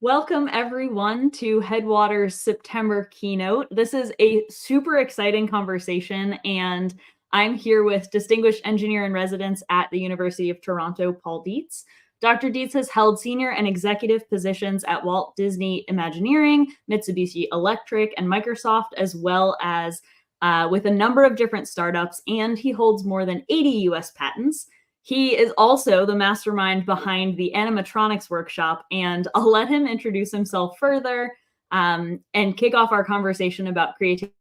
Welcome everyone to Headwater's September keynote. This is a super exciting conversation, and I'm here with Distinguished Engineer in Residence at the University of Toronto, Paul Dietz. Dr. Dietz has held senior and executive positions at Walt Disney Imagineering, Mitsubishi Electric, and Microsoft, as well as with a number of different startups, and he holds more than 80 US patents. He is also the mastermind behind the animatronics workshop, and I'll let him introduce himself further and kick off our conversation about creativity.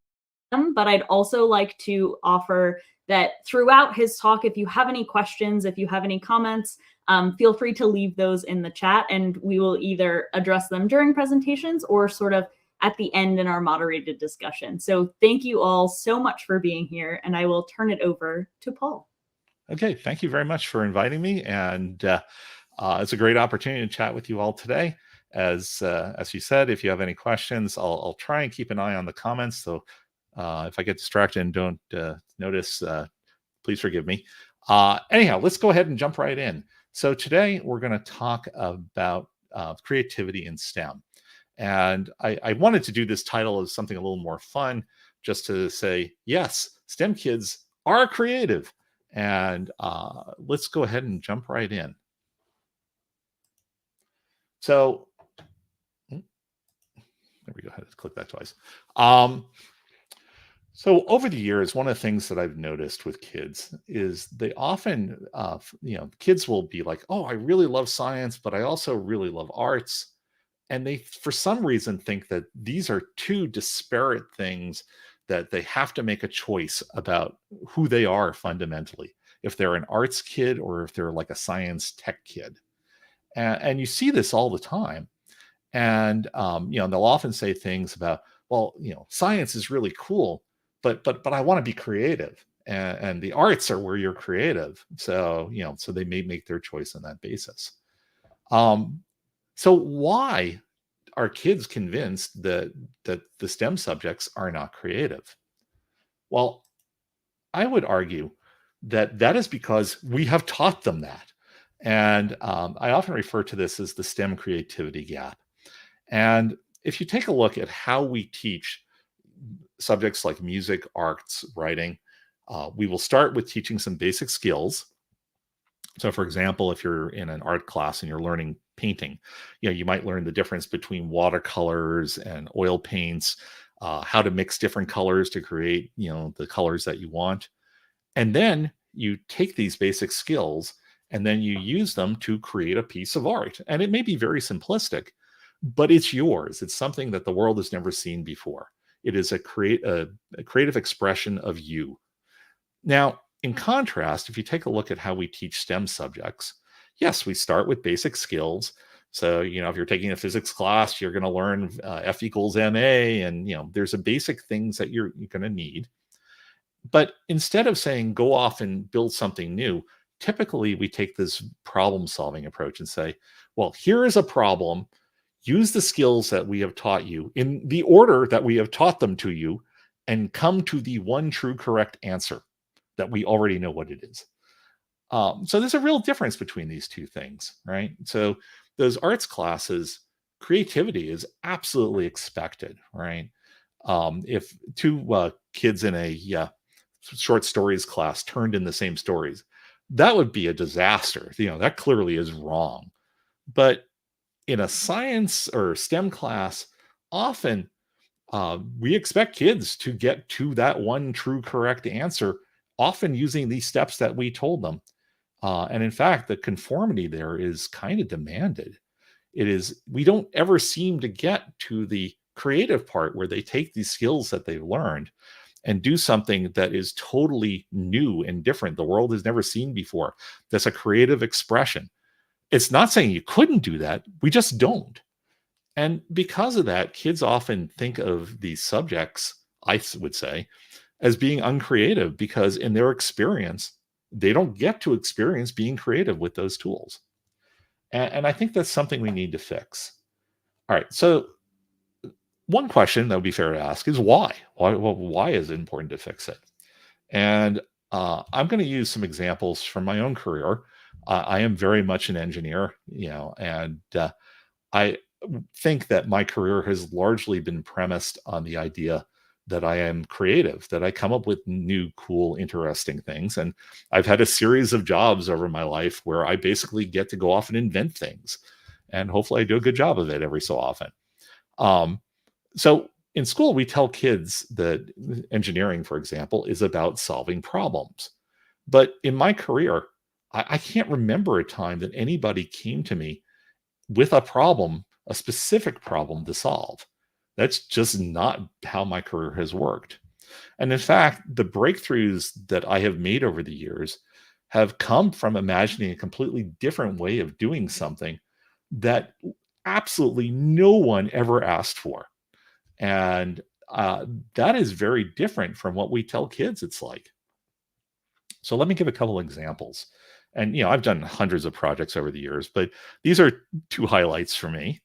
But I'd also like to offer that throughout his talk, if you have any questions, if you have any comments, feel free to leave those in the chat, and we will either address them during presentations or sort of at the end in our moderated discussion. So thank you all so much for being here, and I will turn it over to Paul. Okay, thank you very much for inviting me, and it's a great opportunity to chat with you all today. As you said, if you have any questions, I'll try and keep an eye on the comments. So if I get distracted and don't notice, please forgive me. Anyhow, let's go ahead and jump right in. So today we're going to talk about creativity in STEM. And I wanted to do this title as something a little more fun, just to say, yes, STEM kids are creative. And let's go ahead and jump right in. So there we go. I had to click that twice. So over the years, one of the things that I've noticed with kids is they often, kids will be like, oh, I really love science, but I also really love arts. And they, for some reason, think that these are two disparate things, that they have to make a choice about who they are fundamentally, if they're an arts kid or if they're like a science tech kid. And you see this all the time. And, they'll often say things about, well, science is really cool, but I want to be creative. And the arts are where you're creative. So, so they may make their choice on that basis. So why are kids convinced that the STEM subjects are not creative? Well, I would argue that is because we have taught them that. And I often refer to this as the STEM creativity gap. And if you take a look at how we teach subjects like music, arts, writing, we will start with teaching some basic skills. So for example, if you're in an art class and you're learning painting, you might learn the difference between watercolors and oil paints, how to mix different colors to create, the colors that you want. And then you take these basic skills and then you use them to create a piece of art. And it may be very simplistic, but it's yours. It's something that the world has never seen before. It is a creative expression of you. Now, in contrast, if you take a look at how we teach STEM subjects, yes, we start with basic skills. So, if you're taking a physics class, you're going to learn F equals ma, and, there's a basic things that you're going to need. But instead of saying, go off and build something new, typically we take this problem solving approach and say, well, here is a problem. Use the skills that we have taught you in the order that we have taught them to you and come to the one true correct answer that we already know what it is. So there's a real difference between these two things, right? So those arts classes, creativity is absolutely expected, right? If two kids in a short stories class turned in the same stories, that would be a disaster. That clearly is wrong. But in a science or STEM class, often we expect kids to get to that one true correct answer, often using these steps that we told them. And in fact, the conformity there is kind of demanded. We don't ever seem to get to the creative part where they take these skills that they've learned and do something that is totally new and different, the world has never seen before. That's a creative expression. It's not saying you couldn't do that. We just don't. And because of that, kids often think of these subjects, I would say, as being uncreative because in their experience, they don't get to experience being creative with those tools. And I think that's something we need to fix. All right. So one question that would be fair to ask is why? Why is it important to fix it? And I'm going to use some examples from my own career. I am very much an engineer, and think that my career has largely been premised on the idea that I am creative, that I come up with new, cool, interesting things. And I've had a series of jobs over my life where I basically get to go off and invent things. And hopefully I do a good job of it every so often. So in school, we tell kids that engineering, for example, is about solving problems. But in my career, I can't remember a time that anybody came to me with a problem, a specific problem to solve. That's just not how my career has worked. And in fact, the breakthroughs that I have made over the years have come from imagining a completely different way of doing something that absolutely no one ever asked for. And that is very different from what we tell kids it's like. So let me give a couple examples. And I've done hundreds of projects over the years, but these are two highlights for me.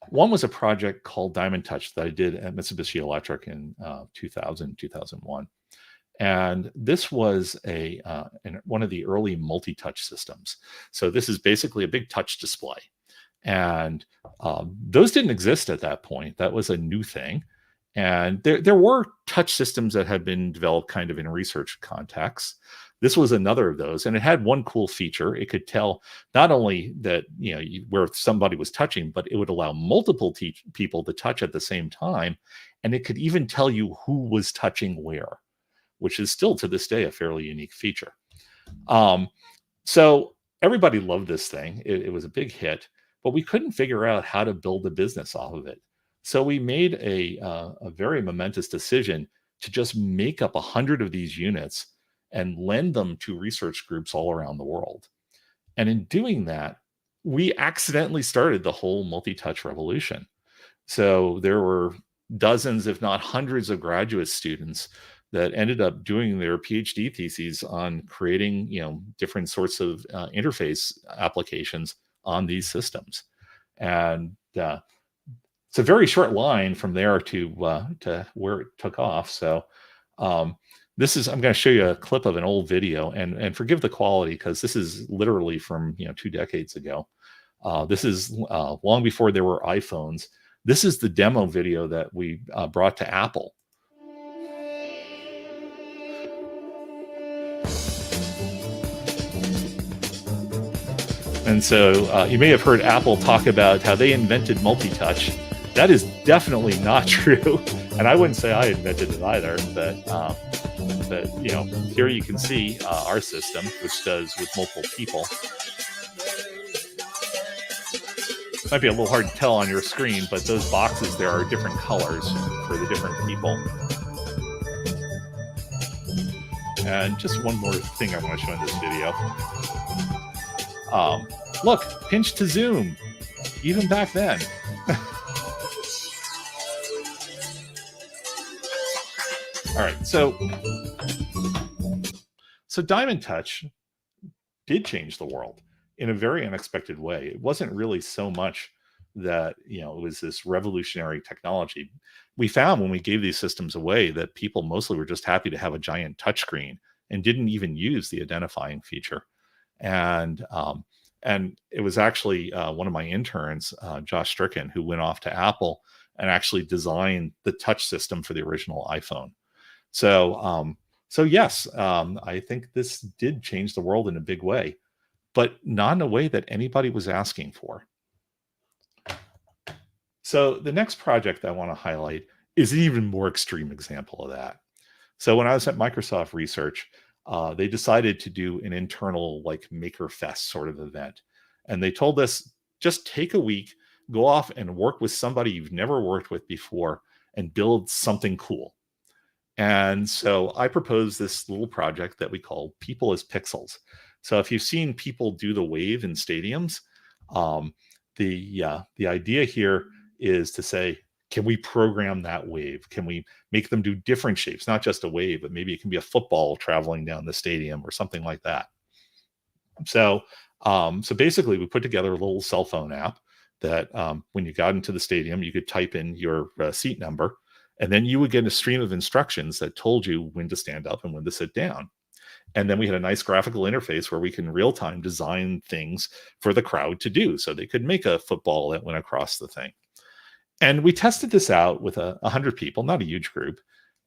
One was a project called Diamond Touch that I did at Mitsubishi Electric in 2000, 2001. And this was one of the early multi-touch systems. So this is basically a big touch display. And those didn't exist at that point. That was a new thing. And there were touch systems that had been developed kind of in research contexts. This was another of those, and it had one cool feature. It could tell not only that where somebody was touching, but it would allow multiple people to touch at the same time, and it could even tell you who was touching where, which is still to this day a fairly unique feature. So everybody loved this thing. It was a big hit, but we couldn't figure out how to build a business off of it. So we made a very momentous decision to just make up 100 of these units and lend them to research groups all around the world. And in doing that, we accidentally started the whole multi-touch revolution. So there were dozens, if not hundreds, of graduate students that ended up doing their PhD theses on creating, different sorts of interface applications on these systems. And it's a very short line from there to where it took off. So I'm going to show you a clip of an old video, and forgive the quality because this is literally from 2 decades ago. This is long before there were iPhones. This is the demo video that we brought to Apple. And so you may have heard Apple talk about how they invented multi-touch. That is definitely not true. And I wouldn't say I invented it either, but here you can see our system, which does with multiple people. Might be a little hard to tell on your screen, but those boxes there are different colors for the different people. And just one more thing I want to show in this video. Look, pinch to zoom, even back then. All right, so Diamond Touch did change the world in a very unexpected way. It wasn't really so much that, it was this revolutionary technology. We found when we gave these systems away that people mostly were just happy to have a giant touchscreen and didn't even use the identifying feature. And it was actually one of my interns, Josh Stricken, who went off to Apple and actually designed the touch system for the original iPhone. So yes, I think this did change the world in a big way, but not in a way that anybody was asking for. So the next project I want to highlight is an even more extreme example of that. So when I was at Microsoft Research, they decided to do an internal Maker Fest sort of event. And they told us, just take a week, go off and work with somebody you've never worked with before and build something cool. And so I proposed this little project that we call People as Pixels. So if you've seen people do the wave in stadiums, the idea here is to say, can we program that wave? Can we make them do different shapes? Not just a wave, but maybe it can be a football traveling down the stadium or something like that. So basically we put together a little cell phone app that when you got into the stadium, you could type in your seat number, and then you would get a stream of instructions that told you when to stand up and when to sit down. And then we had a nice graphical interface where we can real time design things for the crowd to do. So they could make a football that went across the thing. And we tested this out with 100 people, not a huge group.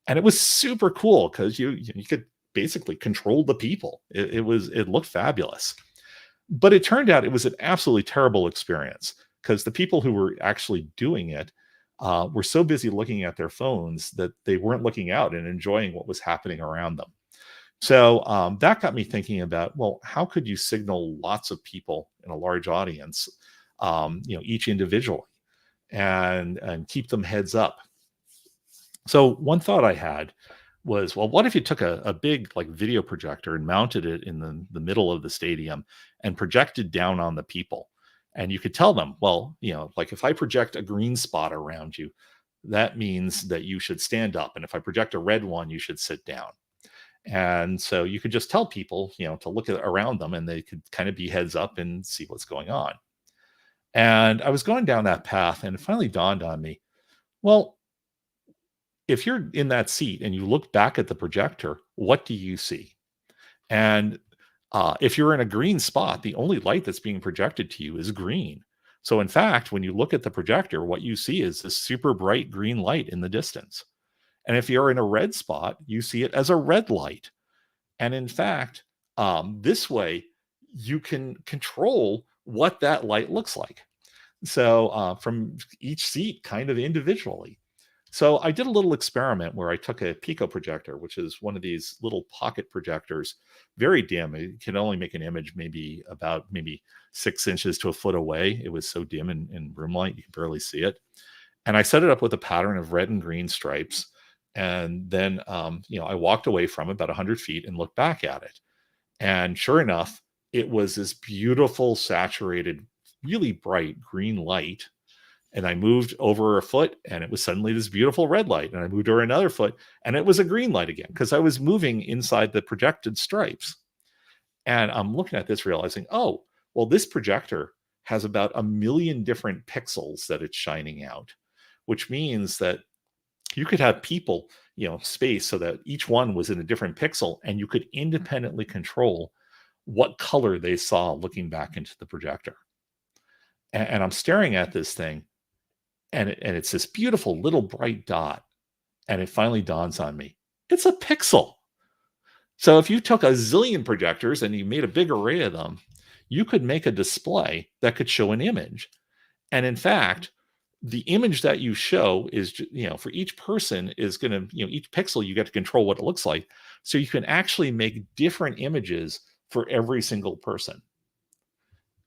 And it was super cool because you could basically control the people. It looked fabulous. But it turned out it was an absolutely terrible experience because the people who were actually doing it were so busy looking at their phones that they weren't looking out and enjoying what was happening around them. So that got me thinking about, well, how could you signal lots of people in a large audience, each individually, and keep them heads up? So one thought I had was, well, what if you took a big like video projector and mounted it in the middle of the stadium and projected down on the people? And you could tell them, well, like if I project a green spot around you, that means that you should stand up. And if I project a red one, you should sit down. And so you could just tell people, to look around them and they could kind of be heads up and see what's going on. And I was going down that path and it finally dawned on me, well, if you're in that seat and you look back at the projector, what do you see? And if you're in a green spot, the only light that's being projected to you is green. So in fact, when you look at the projector, what you see is this super bright green light in the distance. And if you're in a red spot, you see it as a red light. And in fact, this way, you can control what that light looks like. So from each seat kind of individually. So I did a little experiment where I took a Pico projector, which is one of these little pocket projectors, very dim. It can only make an image maybe 6 inches to a foot away. It was so dim in room light, you could barely see it. And I set it up with a pattern of red and green stripes. And then, I walked away from it about 100 feet and looked back at it. And sure enough, it was this beautiful, saturated, really bright green light. And I moved over a foot and it was suddenly this beautiful red light. And I moved over another foot and it was a green light again because I was moving inside the projected stripes. And I'm looking at this realizing, oh, well, this projector has about 1 million different pixels that it's shining out, which means that you could have people, space so that each one was in a different pixel and you could independently control what color they saw looking back into the projector. And I'm staring at this thing. And it's this beautiful little bright dot. And it finally dawns on me. It's a pixel. So if you took a zillion projectors and you made a big array of them, you could make a display that could show an image. And in fact, the image that you show is, for each person is going to, each pixel, you get to control what it looks like. So you can actually make different images for every single person.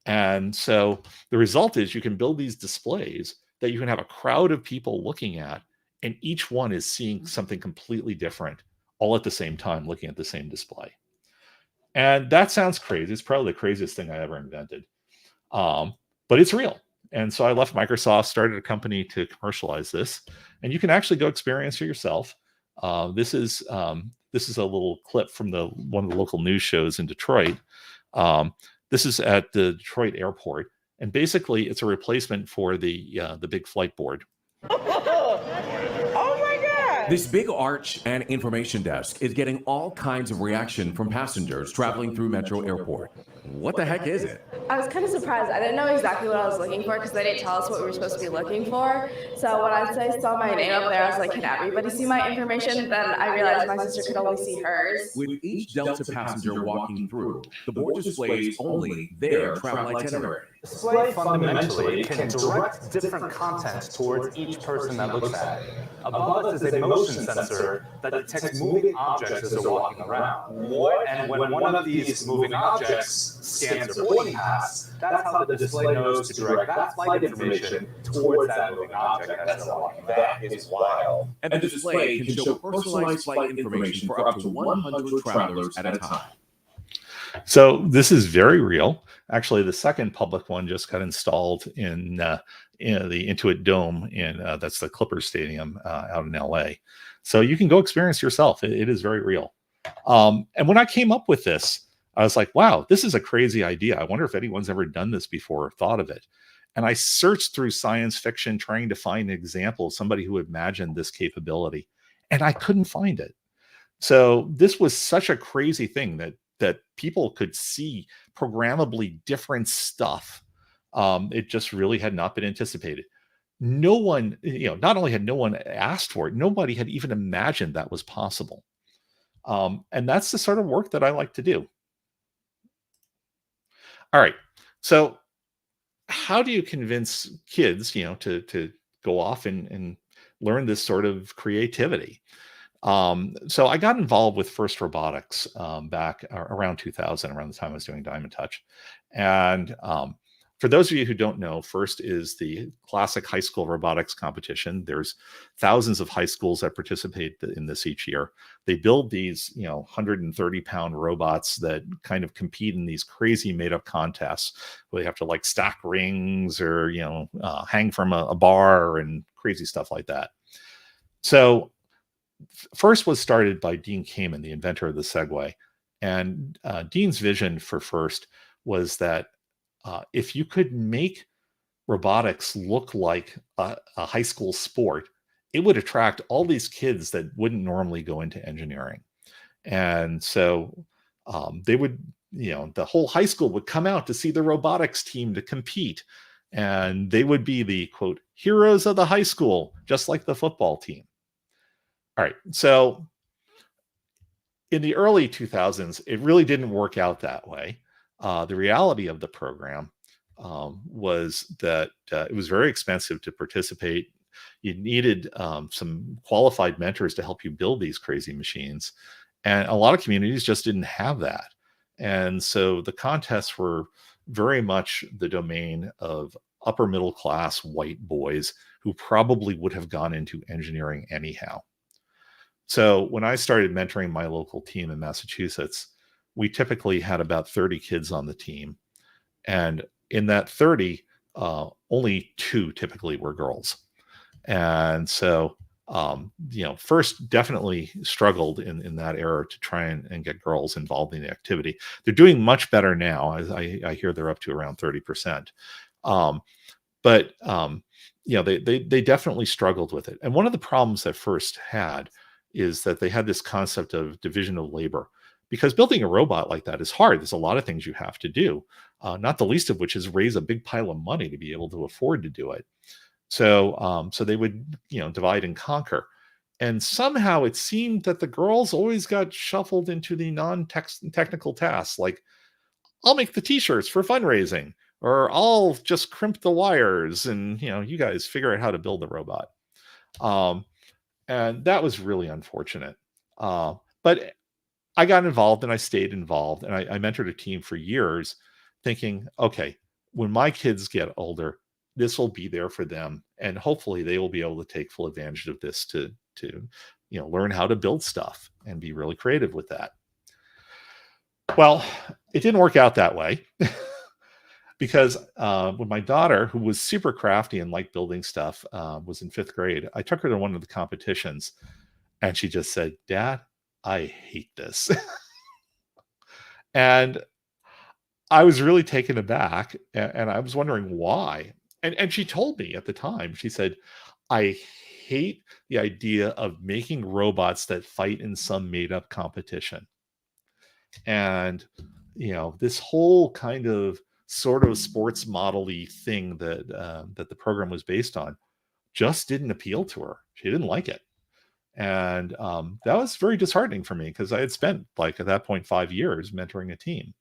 And so the result is you can build these displays that you can have a crowd of people looking at, and each one is seeing something completely different all at the same time, looking at the same display. And that sounds crazy. It's probably the craziest thing I ever invented. But it's real. And so I left Microsoft, started a company to commercialize this, and you can actually go experience for yourself. This is a little clip from one of the local news shows in Detroit. This is at the Detroit airport. And basically, it's a replacement for the big flight board. Oh my God! This big arch and information desk is getting all kinds of reaction from passengers traveling through Metro Airport. What the heck is it? I was kind of surprised. I didn't know exactly what I was looking for because they didn't tell us what we were supposed to be looking for. So when I saw my name up there, I was like, can everybody see my information? Then I realized my sister could only see hers. With each Delta passenger walking through, the board displays only their travel itinerary. Display fundamentally can direct different content towards each person that looks at it. Above us is a motion sensor that detects moving objects as they're walking around. And when one of these moving objects scans their boarding pass, that's how the display knows to direct that flight information towards that moving object as they're walking. That is wild. And the display can show personalized flight information for up to 100 travelers at a time. So this is very real. Actually, the second public one just got installed in the Intuit Dome that's the Clippers Stadium out in LA. So you can go experience yourself. It is very real. And when I came up with this, I was like, wow, this is a crazy idea. I wonder if anyone's ever done this before or thought of it. And I searched through science fiction trying to find an example of somebody who imagined this capability, and I couldn't find it. So this was such a crazy thing that people could see programmably different stuff. It just really had not been anticipated. No one, not only had no one asked for it, nobody had even imagined that was possible. And that's the sort of work that I like to do. All right. So how do you convince kids, to go off and learn this sort of creativity? So I got involved with First Robotics back around 2000, around the time I was doing Diamond Touch. And for those of you who don't know, First is the classic high school robotics competition. There's thousands of high schools that participate in this each year. They build these, 130-pound robots that kind of compete in these crazy made-up contests where they have to like stack rings or, hang from a bar and crazy stuff like that. So First was started by Dean Kamen, the inventor of the Segway. And Dean's vision for First was that if you could make robotics look like a high school sport, it would attract all these kids that wouldn't normally go into engineering. And so they would, the whole high school would come out to see the robotics team to compete. And they would be the, quote, heroes of the high school, just like the football team. All right. So in the early 2000s, it really didn't work out that way. The reality of the program was that it was very expensive to participate. You needed some qualified mentors to help you build these crazy machines. And a lot of communities just didn't have that. And so the contests were very much the domain of upper middle class white boys who probably would have gone into engineering anyhow. So when I started mentoring my local team in Massachusetts, we typically had about 30 kids on the team. And in that 30, only 2 typically were girls. And so, First definitely struggled in that era to try and get girls involved in the activity. They're doing much better now. I hear they're up to around 30%. But they definitely struggled with it. And one of the problems that First had is that they had this concept of division of labor, because building a robot like that is hard. There's a lot of things you have to do, not the least of which is raise a big pile of money to be able to afford to do it. So they would, divide and conquer. And somehow it seemed that the girls always got shuffled into the non-technical tasks, like I'll make the t-shirts for fundraising, or I'll just crimp the wires and, you guys figure out how to build the robot. And that was really unfortunate. But I got involved and I stayed involved, and I mentored a team for years thinking, okay, when my kids get older, this will be there for them. And hopefully they will be able to take full advantage of this to learn how to build stuff and be really creative with that. Well, it didn't work out that way because when my daughter, who was super crafty and liked building stuff, was in 5th grade, I took her to one of the competitions and she just said, "Dad, I hate this." And I was really taken aback, and I was wondering why. And she told me at the time, she said, "I hate the idea of making robots that fight in some made-up competition." And, this whole kind of sort of sports model-y thing that the program was based on just didn't appeal to her. She didn't like it. And that was very disheartening for me because I had spent, like, at that point, 5 years mentoring a team.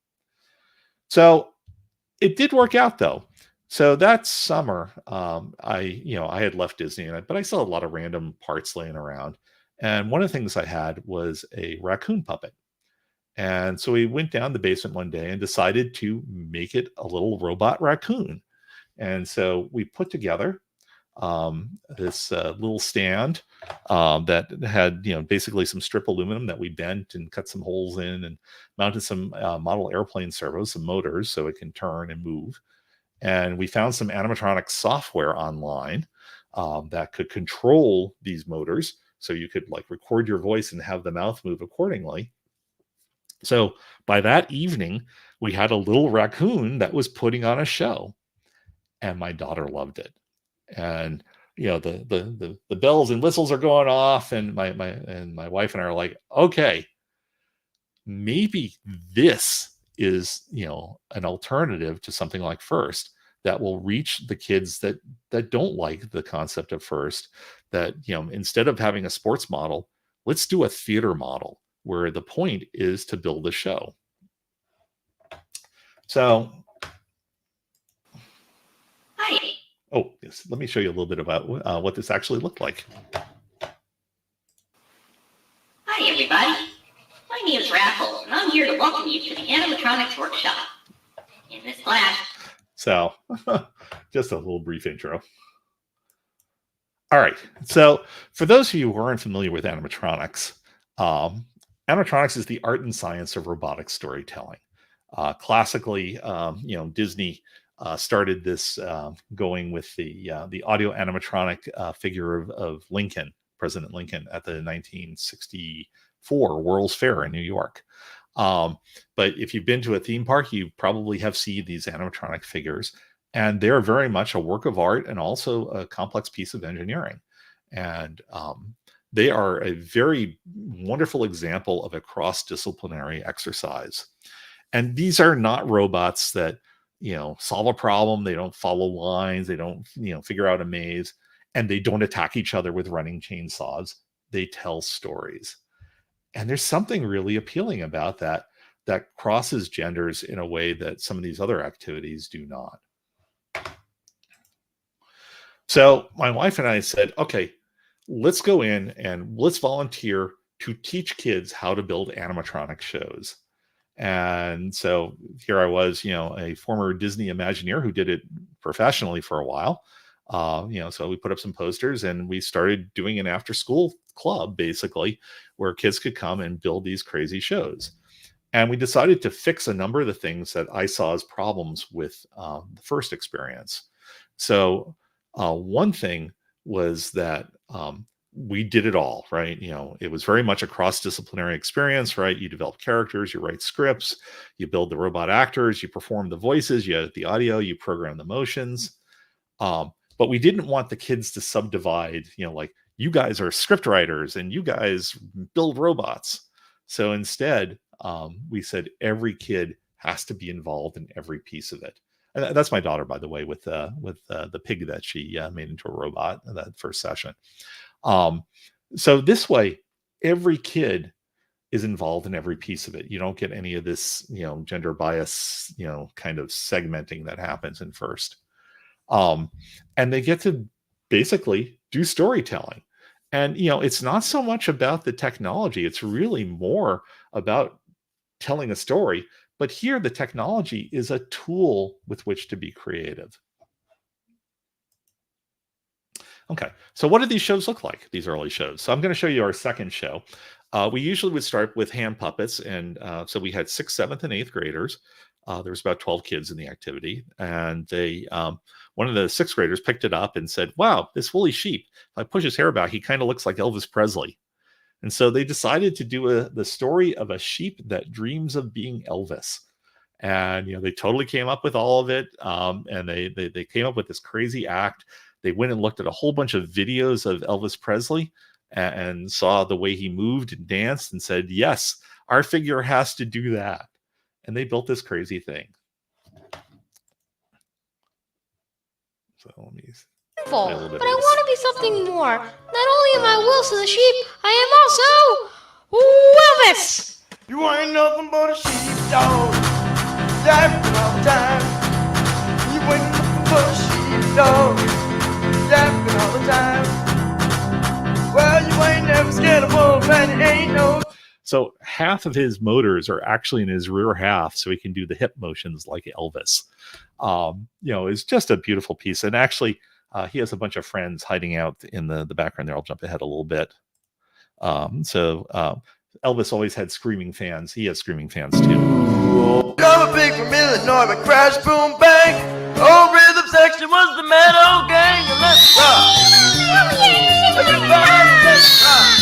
So it did work out, though. So that summer, I had left Disney, but I still had a lot of random parts laying around. And one of the things I had was a raccoon puppet. And so we went down the basement one day and decided to make it a little robot raccoon. And so we put together this little stand that had, basically some strip aluminum that we bent and cut some holes in, and mounted some model airplane servos, some motors, so it can turn and move. And we found some animatronic software online that could control these motors, so you could like record your voice and have the mouth move accordingly. So by that evening, we had a little raccoon that was putting on a show, and my daughter loved it. And, the bells and whistles are going off, and my wife and I are like, okay, maybe this is an alternative to something like FIRST that will reach the kids that don't like the concept of FIRST. That instead of having a sports model, let's do a theater model where the point is to build a show. So, hi. Oh, yes. Let me show you a little bit about what this actually looked like. Hi, everybody. My name is Raffles, and I'm here to welcome you to the animatronics workshop. In this class. So, just a little brief intro. All right. So, for those of you who aren't familiar with animatronics, animatronics is the art and science of robotic storytelling. Classically, Disney started this going with the audio animatronic figure of Lincoln, President Lincoln, at the 1964 World's Fair in New York. But if you've been to a theme park, you probably have seen these animatronic figures, and they're very much a work of art and also a complex piece of engineering. And they are a very wonderful example of a cross-disciplinary exercise. And these are not robots that, solve a problem. They don't follow lines. They don't, figure out a maze, and they don't attack each other with running chainsaws. They tell stories. And there's something really appealing about that crosses genders in a way that some of these other activities do not. So my wife and I said, okay, let's go in and let's volunteer to teach kids how to build animatronic shows. And so here I was, a former Disney Imagineer who did it professionally for a while. So we put up some posters and we started doing an after-school club, basically, where kids could come and build these crazy shows. And we decided to fix a number of the things that I saw as problems with the FIRST experience. So one thing was that we did it all, right? It was very much a cross-disciplinary experience, right? You develop characters, you write scripts, you build the robot actors, you perform the voices, you edit the audio, you program the motions. But we didn't want the kids to subdivide, like, you guys are script writers and you guys build robots. So instead, we said every kid has to be involved in every piece of it. And that's my daughter, by the way, with the pig that she made into a robot in that first session. So this way, every kid is involved in every piece of it. You don't get any of this, gender bias, kind of segmenting that happens in FIRST. And they get to basically do storytelling. And, it's not so much about the technology. It's really more about telling a story. But here, the technology is a tool with which to be creative. Okay, so what do these shows look like, these early shows? So I'm going to show you our second show. We usually would start with hand puppets. And so we had 6th, 7th, and 8th graders. There was about 12 kids in the activity. And they, one of the 6th graders picked it up and said, wow, this woolly sheep, if I push his hair back, he kind of looks like Elvis Presley. And so they decided to do the story of a sheep that dreams of being Elvis. And, they totally came up with all of it. And they came up with this crazy act. They went and looked at a whole bunch of videos of Elvis Presley and saw the way he moved and danced and said, yes, our figure has to do that. And they built this crazy thing. So let me but I want to be something more. Not only am I Wilson the sheep, I am also Elvis! You ain't nothing but a sheepdog, yapping all the time. You ain't nothing but a sheepdog, yapping all the time. Well, you ain't never scared of wolf, and it ain't no. So half of his motors are actually in his rear half, so he can do the hip motions like Elvis. It's just a beautiful piece. And actually, he has a bunch of friends hiding out in the background there. I'll jump ahead a little bit. Elvis always had screaming fans. He has screaming fans too. Drummer big from Illinois, but crash, boom, bang. Old rhythm section was the metal gang. And let's rock. Everybody, let's rock.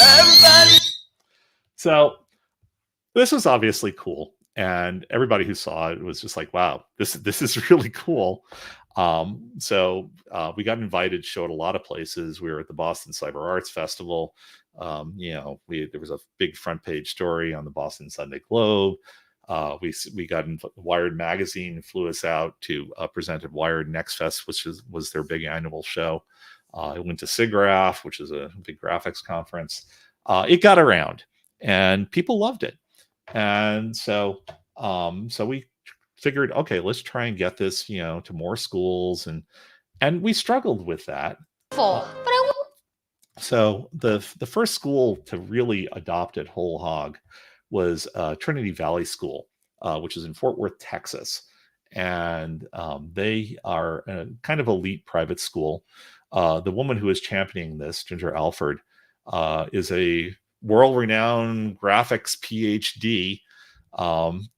Everybody. So this was obviously cool. And everybody who saw it was just like, wow, this is really cool. So we got invited, showed a lot of places. We were at the Boston Cyber Arts Festival. There was a big front page story on the Boston Sunday Globe. We got Wired magazine flew us out to present at Wired Next Fest, which was their big annual show. I went to SIGGRAPH, which is a big graphics conference. It got around, and people loved it. And so we figured, okay, let's try and get this, to more schools, and we struggled with that. So the first school to really adopt it whole hog was Trinity Valley School, which is in Fort Worth, Texas, and they are a kind of elite private school. The woman who is championing this, Ginger Alford, is a world-renowned graphics PhD. One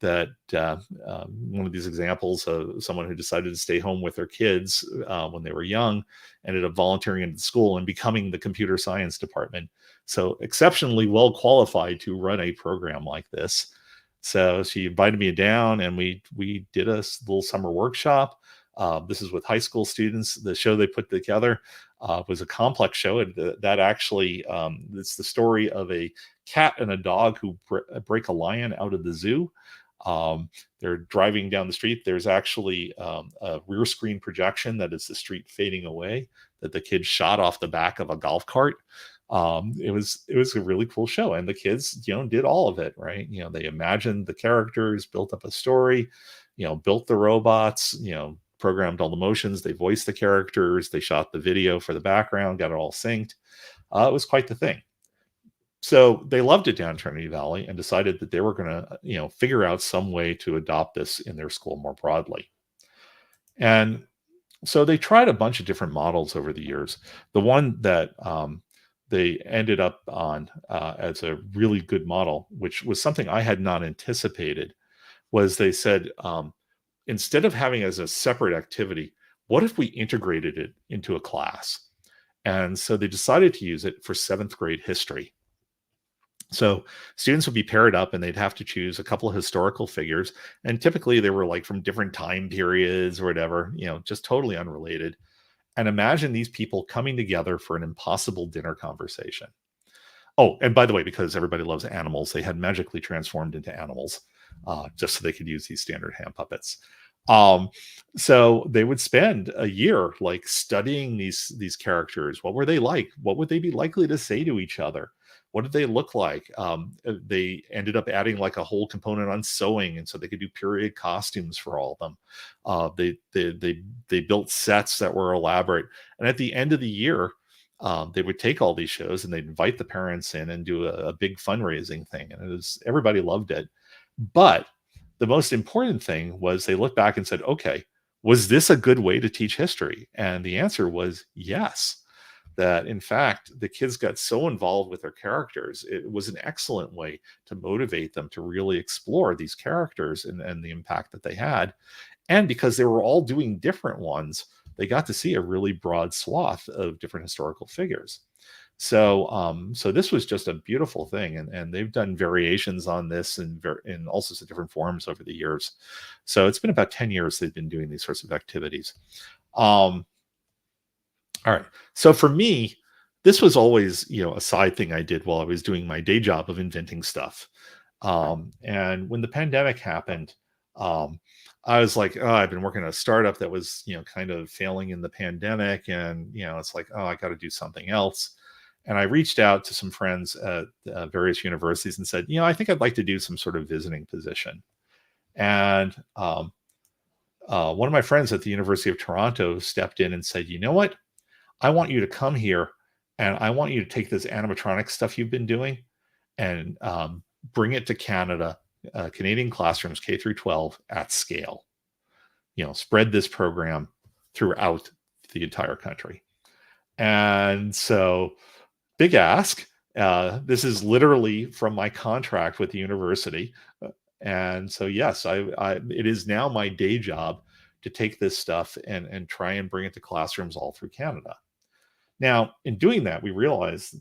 of these examples of someone who decided to stay home with their kids when they were young, ended up volunteering into the school and becoming the computer science department. So exceptionally well qualified to run a program like this. So she invited me down, and we did a little summer workshop. This is with high school students. The show they put together was a complex show. That actually, it's the story of a cat and a dog who break a lion out of the zoo. They're driving down the street. There's actually a rear screen projection that is the street fading away that the kids shot off the back of a golf cart. It was a really cool show, and the kids, did all of it, right? They imagined the characters, built up a story, built the robots, programmed all the motions. They voiced the characters. They shot the video for the background, got it all synced. It was quite the thing. So they loved it down Trinity Valley and decided that they were going to, figure out some way to adopt this in their school more broadly. And so they tried a bunch of different models over the years. The one that they ended up on as a really good model, which was something I had not anticipated, was they said, instead of having it as a separate activity, what if we integrated it into a class? And so they decided to use it for 7th grade history. So students would be paired up, and they'd have to choose a couple of historical figures. And typically they were like from different time periods or whatever, just totally unrelated. And imagine these people coming together for an impossible dinner conversation. Oh, and by the way, because everybody loves animals, they had magically transformed into animals just so they could use these standard hand puppets. So they would spend a year like studying these characters. What were they like? What would they be likely to say to each other? What did they look like? They ended up adding like a whole component on sewing, and so they could do period costumes for all of them. They built sets that were elaborate, and at the end of the year, they would take all these shows and they'd invite the parents in and do a big fundraising thing, and everybody loved it. But the most important thing was they looked back and said, okay, was this a good way to teach history? And the answer was yes. That in fact, the kids got so involved with their characters, it was an excellent way to motivate them to really explore these characters and the impact that they had. And because they were all doing different ones, they got to see a really broad swath of different historical figures. So this was just a beautiful thing, and they've done variations on this in all sorts of different forms over the years. So it's been about 10 years they've been doing these sorts of activities. All right. So for me, this was always, a side thing I did while I was doing my day job of inventing stuff. And when the pandemic happened, I was like, oh, I've been working on a startup that was, kind of failing in the pandemic. And, it's like, oh, I got to do something else. And I reached out to some friends at various universities and said, I think I'd like to do some sort of visiting position. And one of my friends at the University of Toronto stepped in and said, you know what? I want you to come here, and I want you to take this animatronics stuff you've been doing and bring it to Canada, Canadian classrooms, K through 12 at scale. Spread this program throughout the entire country. And so, big ask. This is literally from my contract with the university. And so, yes, it is now my day job to take this stuff and try and bring it to classrooms all through Canada. Now, in doing that, we realized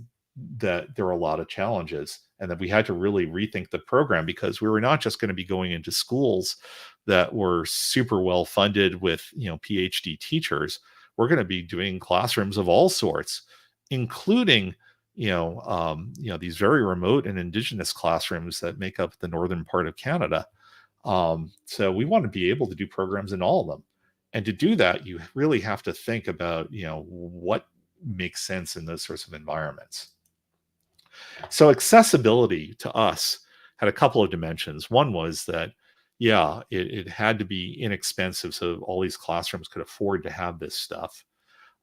that there are a lot of challenges. and that we had to really rethink the program, because we were not just going to be going into schools that were super well funded with, PhD teachers. We're going to be doing classrooms of all sorts, including these very remote and indigenous classrooms that make up the northern part of Canada. So we want to be able to do programs in all of them. And to do that, you really have to think about, what makes sense in those sorts of environments. So accessibility to us had a couple of dimensions. One was that, it had to be inexpensive so all these classrooms could afford to have this stuff.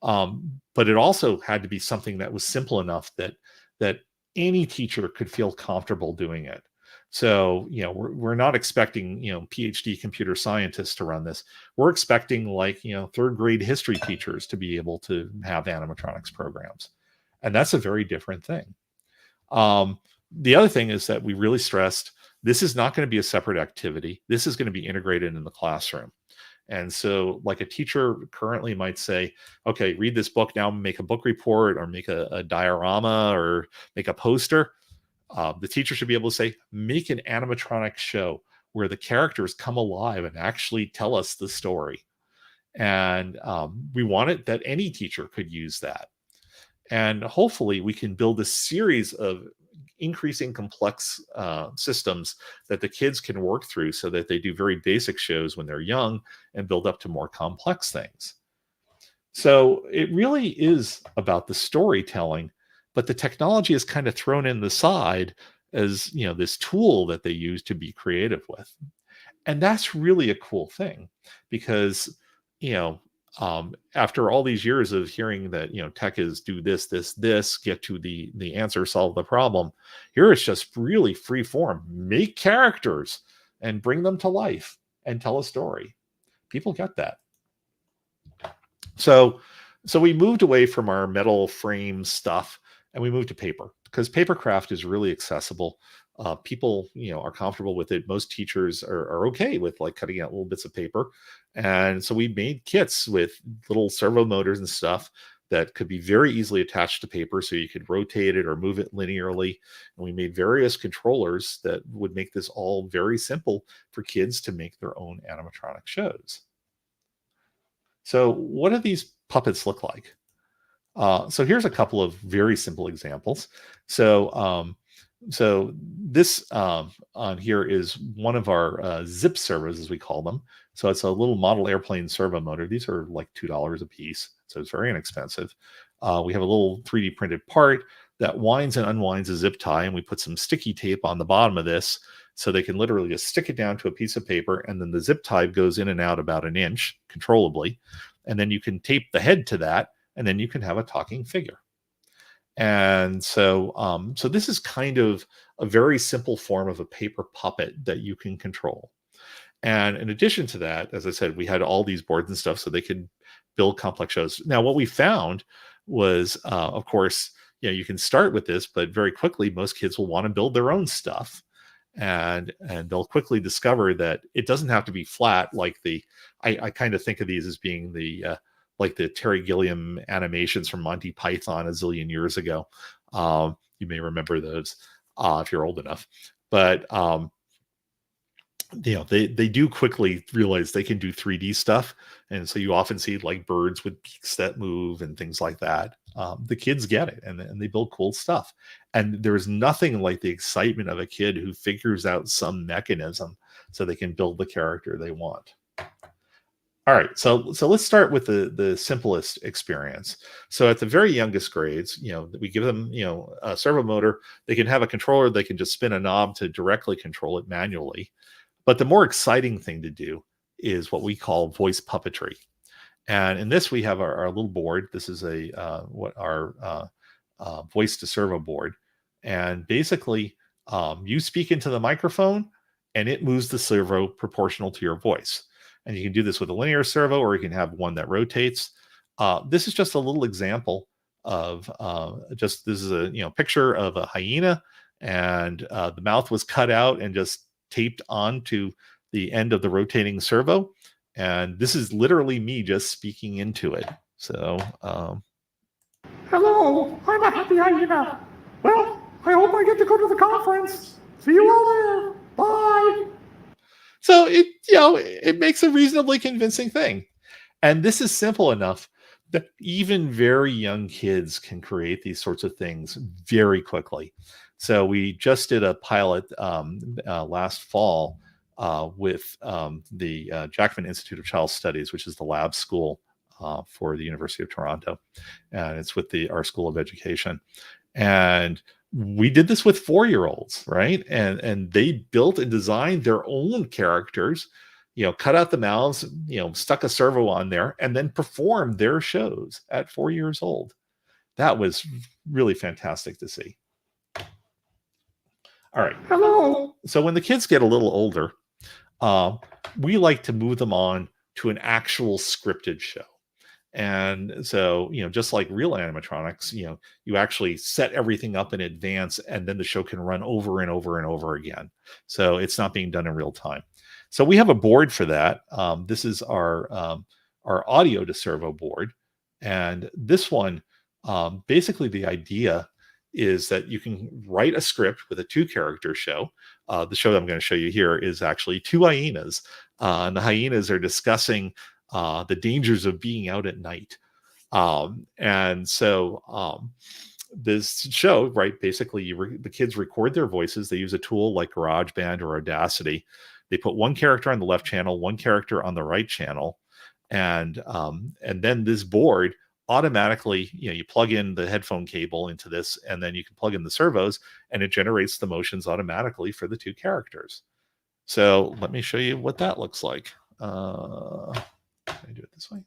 But it also had to be something that was simple enough that any teacher could feel comfortable doing it. So, we're not expecting, PhD computer scientists to run this. We're expecting third grade history teachers to be able to have animatronics programs. And that's a very different thing. The other thing is that we really stressed, this is not going to be a separate activity. This is going to be integrated in the classroom. And so like a teacher currently might say, okay, read this book now, make a book report or make a diorama or make a poster. The teacher should be able to say, make an animatronic show where the characters come alive and actually tell us the story. And we wanted that any teacher could use that. And hopefully we can build a series of increasing complex systems that the kids can work through so that they do very basic shows when they're young and build up to more complex things. So it really is about the storytelling, but the technology is kind of thrown in the side as, this tool that they use to be creative with. And that's really a cool thing because, after all these years of hearing that, tech is do this, get to the answer, solve the problem. Here it's just really free form. Make characters and bring them to life and tell a story. People get that. So we moved away from our metal frame stuff and we moved to paper because papercraft is really accessible. People, are comfortable with it. Most teachers are okay with cutting out little bits of paper. And so we made kits with little servo motors and stuff that could be very easily attached to paper so you could rotate it or move it linearly. And we made various controllers that would make this all very simple for kids to make their own animatronic shows. So what do these puppets look like? So here's a couple of very simple examples. So this on here is one of our zip servos, as we call them. So it's a little model airplane servo motor. These are like $2 a piece, so it's very inexpensive. We have a little 3D printed part that winds and unwinds a zip tie, and we put some sticky tape on the bottom of this so they can literally just stick it down to a piece of paper, and then the zip tie goes in and out about an inch controllably. And then you can tape the head to that, and then you can have a talking figure. And so this is kind of a very simple form of a paper puppet that you can control. And in addition to that, as I said, we had all these boards and stuff so they could build complex shows. Now, what we found was, of course, you can start with this, but very quickly, most kids will want to build their own stuff. And they'll quickly discover that it doesn't have to be flat like I kind of think of these as being the Terry Gilliam animations from Monty Python a zillion years ago. You may remember those if you're old enough. But they do quickly realize they can do 3D stuff, and so you often see birds with beaks that move and things like that. The kids get it, and they build cool stuff. And there's nothing like the excitement of a kid who figures out some mechanism so they can build the character they want. All right, so let's start with the simplest experience. So at the very youngest grades, we give them, a servo motor. They can have a controller. They can just spin a knob to directly control it manually. But the more exciting thing to do is what we call voice puppetry. And in this, we have our little board. This is our voice to servo board. And basically, you speak into the microphone, and it moves the servo proportional to your voice. And you can do this with a linear servo, or you can have one that rotates. This is just a little example of this is a picture of a hyena, and the mouth was cut out and just taped onto the end of the rotating servo. And this is literally me just speaking into it. So, hello, I'm a happy hyena. Well, I hope I get to go to the conference. See you all there. Bye. So it makes a reasonably convincing thing. And this is simple enough that even very young kids can create these sorts of things very quickly. So we just did a pilot last fall with the Jackman Institute of Child Studies, which is the lab school for the University of Toronto. And it's with our School of Education. And we did this with 4-year-olds, right? And they built and designed their own characters, cut out the mouths, stuck a servo on there, and then performed their shows at 4 years old. That was really fantastic to see. All right. Hello. So when the kids get a little older, we like to move them on to an actual scripted show. And so, just like real animatronics, you actually set everything up in advance, and then the show can run over and over and over again. So it's not being done in real time. So we have a board for that. This is our audio to servo board. And this one, basically the idea is that you can write a script with a 2-character show. The show that I'm going to show you here is actually 2 hyenas. And the hyenas are discussing the dangers of being out at night. And so this show, right, basically the kids record their voices. They use a tool like GarageBand or Audacity. They put 1 character on the left channel, 1 character on the right channel. And then this board automatically, you plug in the headphone cable into this, and then you can plug in the servos, and it generates the motions automatically for the 2 characters. So let me show you what that looks like. Can I do it this way?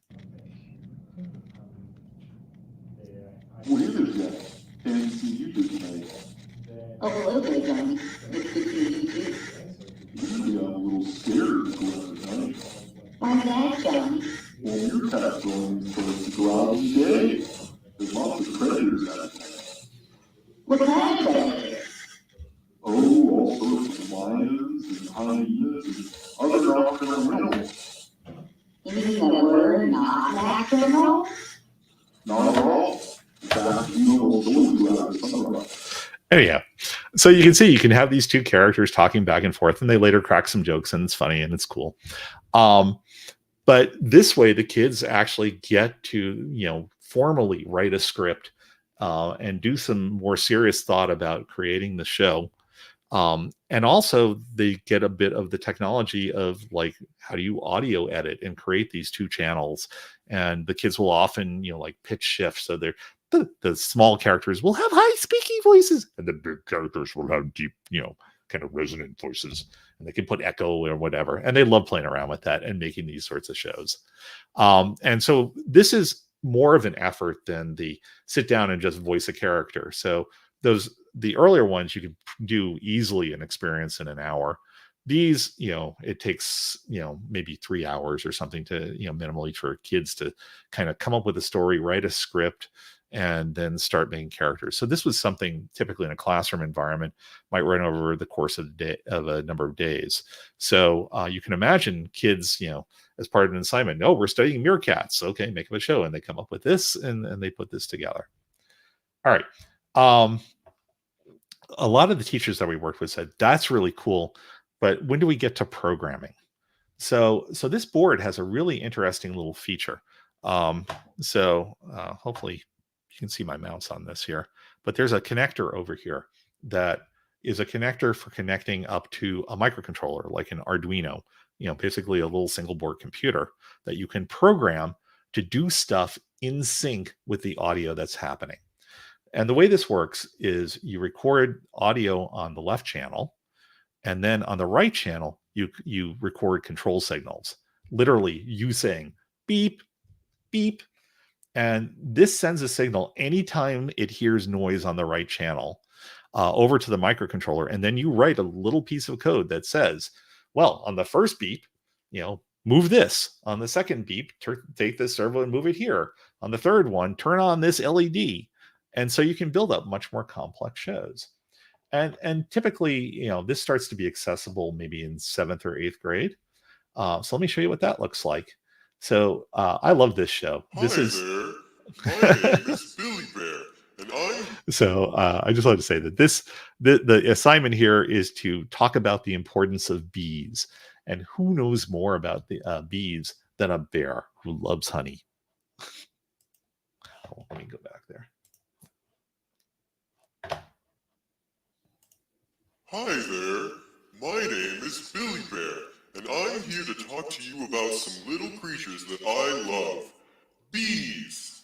Well, hey there, Jack. And see you tonight. Oh, hello there, Johnny. It's good to see you too. Usually I'm a little scared to go out at night. Why that, Johnny? Well, your cat's going to go out every day. There's lots of predators out there. What kind of predators? Oh, all sorts of lions and hyenas and other nocturnal animals. You mean that we're not nocturnal? Not at all. In fact, we almost always go out at sunrise. Anyhow, so you can see you can have these 2 characters talking back and forth, and they later crack some jokes, and it's funny and it's cool. But this way, the kids actually get to, formally write a script and do some more serious thought about creating the show. And also they get a bit of the technology of like, how do you audio edit and create these 2 channels? And the kids will often, like pitch shift. So the small characters will have high squeaky voices, and the big characters will have deep, kind of resonant voices, and they can put echo or whatever. And they love playing around with that and making these sorts of shows. And so this is more of an effort than the sit down and just voice a character. So the earlier ones you can do easily an experience in an hour. These, it takes, maybe 3 hours or something to, minimally for kids to kind of come up with a story, write a script, and then start making characters. So this was something typically in a classroom environment might run over the course of a number of days. So you can imagine kids, as part of an assignment, we're studying meerkats. Okay, make up a show. And they come up with this and they put this together. All right. A lot of the teachers that we worked with said, that's really cool, but when do we get to programming? So this board has a really interesting little feature. Hopefully you can see my mouse on this here, but there's a connector over here that is a connector for connecting up to a microcontroller, like an Arduino, basically a little single board computer that you can program to do stuff in sync with the audio that's happening. And the way this works is you record audio on the left channel, and then on the right channel, you record control signals, literally you saying beep, beep. And this sends a signal anytime it hears noise on the right channel over to the microcontroller. And then you write a little piece of code that says, well, on the first beep, move this. On the second beep, take this servo and move it here. On the third one, turn on this LED. And so you can build up much more complex shows. And typically, this starts to be accessible maybe in 7th or 8th grade. So let me show you what that looks like. So I love this show. Hi there. My name is Billy Bear, and I'm So I just wanted to say that the assignment here is to talk about the importance of bees, and who knows more about the bees than a bear who loves honey. Oh, let me go back there. Hi there, my name is Billy Bear, and I'm here to talk to you about some little creatures that I love, bees.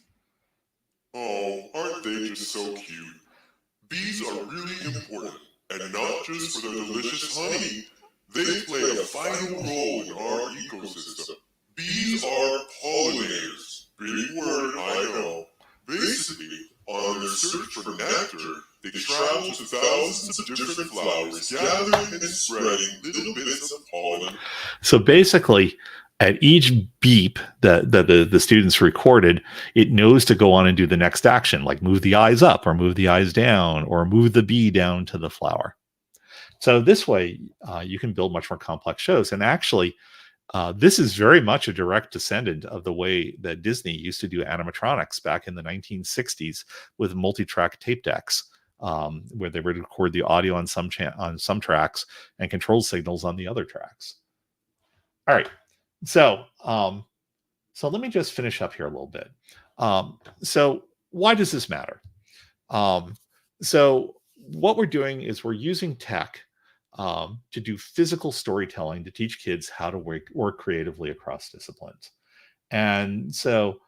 Oh, aren't they just so cute? Bees are really important, and not just for their delicious honey. They play a vital role in our ecosystem. Bees are pollinators. Big word, I know. Basically, on their search for nectar, they travel to thousands of different flowers, gathering and spreading little bits of pollen. So basically, at each beep that the students recorded, it knows to go on and do the next action, like move the eyes up or move the eyes down or move the bee down to the flower. So this way, you can build much more complex shows. And actually, this is very much a direct descendant of the way that Disney used to do animatronics back in the 1960s with multi-track tape decks, where they would record the audio on some tracks and control signals on the other tracks. All right, so let me just finish up here a little bit. So why does this matter? So what we're doing is we're using tech to do physical storytelling to teach kids how to work creatively across disciplines. And so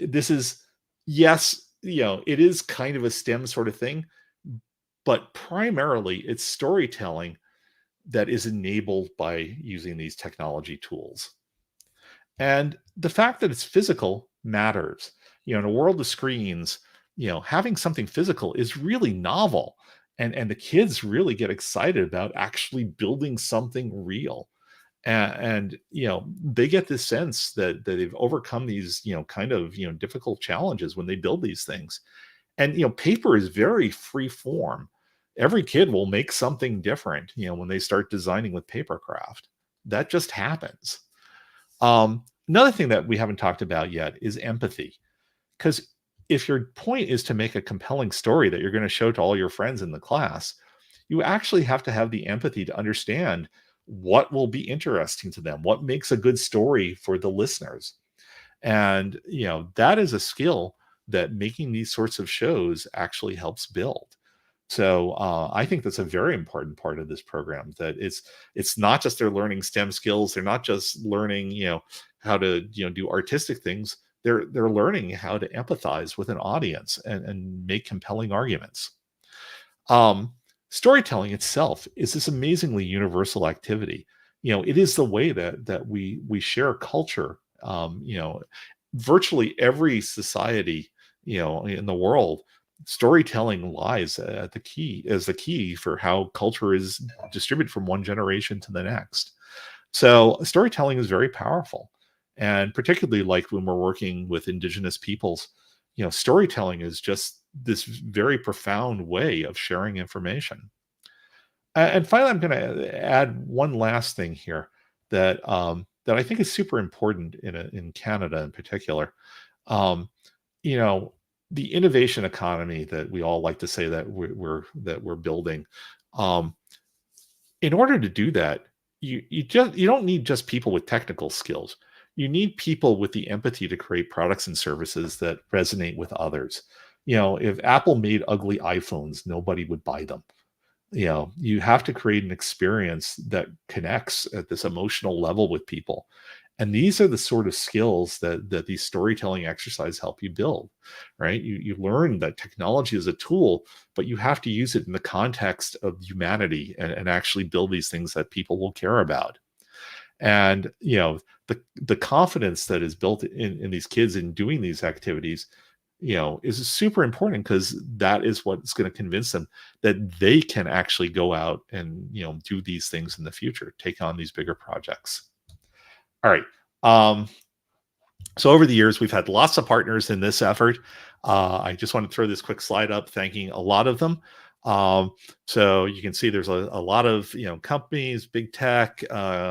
this is, yes, it is kind of a STEM sort of thing, but primarily it's storytelling that is enabled by using these technology tools. And the fact that it's physical matters. In a world of screens, having something physical is really novel. And the kids really get excited about actually building something real. And they get this sense that they've overcome these, kind of, difficult challenges when they build these things. And, paper is very free form. Every kid will make something different, when they start designing with papercraft. That just happens. Another thing that we haven't talked about yet is empathy. Because if your point is to make a compelling story that you're going to show to all your friends in the class, you actually have to have the empathy to understand what will be interesting to them, what makes a good story for the listeners. And, that is a skill that making these sorts of shows actually helps build. So I think that's a very important part of this program, that it's not just they're learning STEM skills. They're not just learning, how to, do artistic things. They're learning how to empathize with an audience and make compelling arguments. Storytelling itself is this amazingly universal activity. It is the way that we share culture. Virtually every society, in the world, storytelling lies at the key for how culture is distributed from one generation to the next. So storytelling is very powerful. And particularly like when we're working with indigenous peoples, storytelling is just this very profound way of sharing information. And finally, I'm going to add one last thing here that that I think is super important in Canada in particular. You know, the innovation economy that we all like to say that we're building. In order to do that, you don't need just people with technical skills. You need people with the empathy to create products and services that resonate with others. If Apple made ugly iPhones, nobody would buy them. You have to create an experience that connects at this emotional level with people. And these are the sort of skills that these storytelling exercises help you build, right? You learn that technology is a tool, but you have to use it in the context of humanity and actually build these things that people will care about. And, the confidence that is built in these kids in doing these activities, is super important, because that is what's going to convince them that they can actually go out and, do these things in the future, take on these bigger projects. All right. So over the years, we've had lots of partners in this effort. I just want to throw this quick slide up, thanking a lot of them. So you can see there's a lot of, companies, big tech,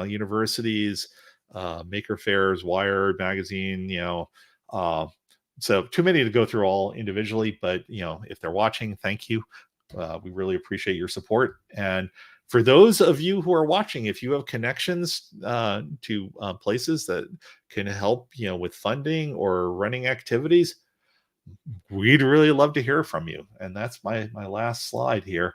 universities, maker fairs, Wired magazine, So too many to go through all individually, but if they're watching, thank you. We really appreciate your support. And for those of you who are watching, if you have connections to places that can help, with funding or running activities, we'd really love to hear from you. And that's my last slide here.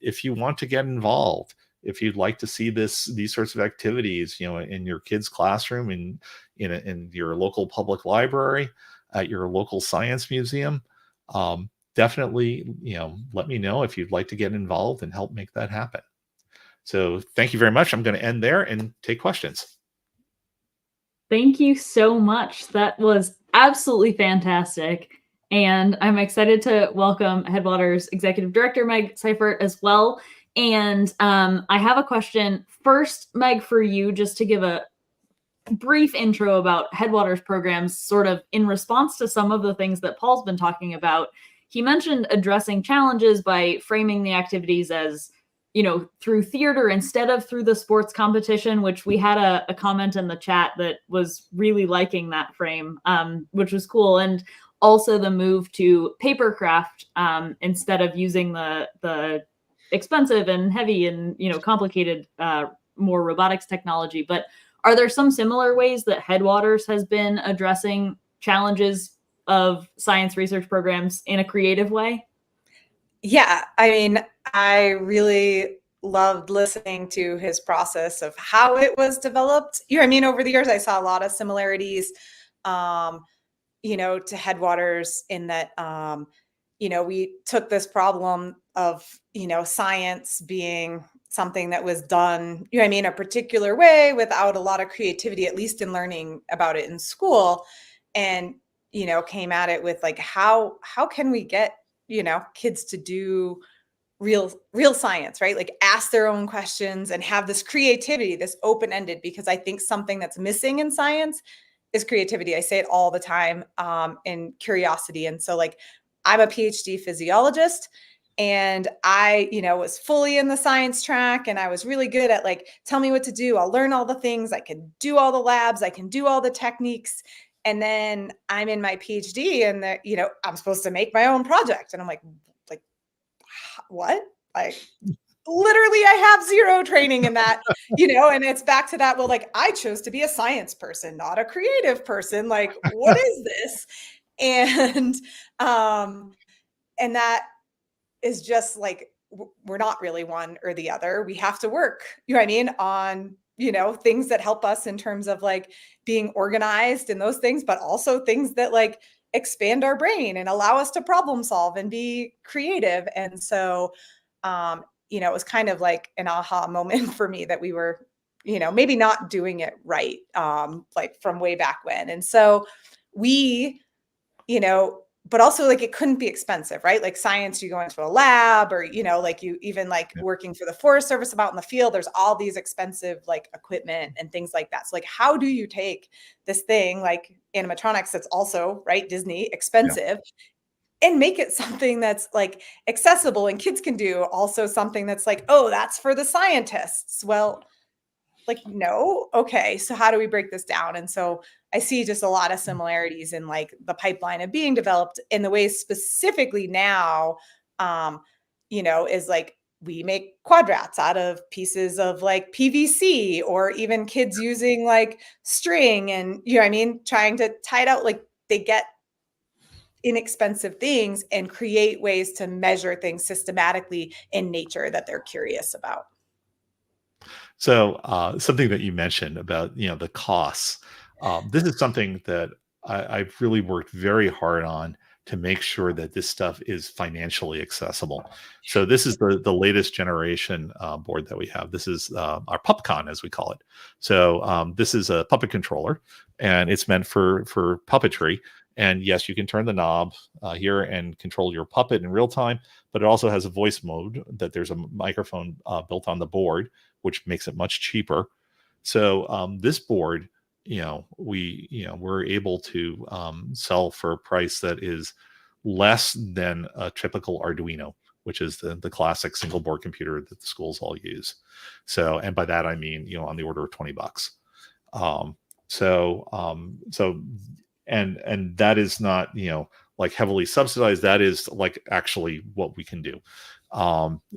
If you want to get involved, if you'd like to see these sorts of activities, in your kids' classroom, in your local public library, at your local science museum, definitely, let me know if you'd like to get involved and help make that happen. So thank you very much. I'm going to end there and take questions. Thank you so much. That was absolutely fantastic. And I'm excited to welcome Headwaters Executive Director Meg Seifert as well. And I have a question first, Meg, for you, just to give a brief intro about Headwaters programs, sort of in response to some of the things that Paul's been talking about. He mentioned addressing challenges by framing the activities as, through theater instead of through the sports competition, which we had a comment in the chat that was really liking that frame, which was cool. And also the move to papercraft instead of using the expensive and heavy and, complicated, more robotics technology. But are there some similar ways that Headwaters has been addressing challenges of science research programs in a creative way? Yeah, I mean, I really loved listening to his process of how it was developed. Over the years, I saw a lot of similarities, to Headwaters in that, we took this problem of, science being something that was done, a particular way without a lot of creativity, at least in learning about it in school, and, came at it with like, how can we get, kids to do real science, right? Like ask their own questions and have this creativity, this open-ended, because I think something that's missing in science is creativity. I say it all the time, and curiosity. And so like, I'm a PhD physiologist, and I, was fully in the science track, and I was really good at like, tell me what to do. I'll learn all the things. I can do all the labs. I can do all the techniques. And then I'm in my PhD, and I'm supposed to make my own project. And I'm like, what? Like, literally, I have zero training in that, and it's back to that. Well, like, I chose to be a science person, not a creative person. Like, what is this? And that is just like, we're not really one or the other. We have to work, on, things that help us in terms of like being organized and those things, but also things that like expand our brain and allow us to problem solve and be creative. And so, it was kind of like an aha moment for me that we were, maybe not doing it right, like from way back when. And so we, but also like it couldn't be expensive, right? Like science, you go into a lab or, like you even like working for the Forest Service about in the field, there's all these expensive like equipment and things like that. So like, how do you take this thing like animatronics that's also, right, Disney, expensive, and make it something that's like accessible and kids can do, also something that's like, oh, that's for the scientists. Well, like, no. Okay. So how do we break this down? And so I see just a lot of similarities in like the pipeline of being developed in the ways specifically now, is like we make quadrats out of pieces of like PVC, or even kids using like string and, trying to tie it out. Like they get inexpensive things and create ways to measure things systematically in nature that they're curious about. So something that you mentioned about, the costs, this is something that I've really worked very hard on to make sure that this stuff is financially accessible. So this is the latest generation board that we have. This is our PupCon, as we call it. So this is a puppet controller, and it's meant for puppetry. And yes, you can turn the knob here and control your puppet in real time, but it also has a voice mode that there's a microphone built on the board, which makes it much cheaper. So this board, we're able to sell for a price that is less than a typical Arduino, which is the classic single board computer that the schools all use. So, and by that I mean, on the order of $20. and that is not, like heavily subsidized. That is like actually what we can do.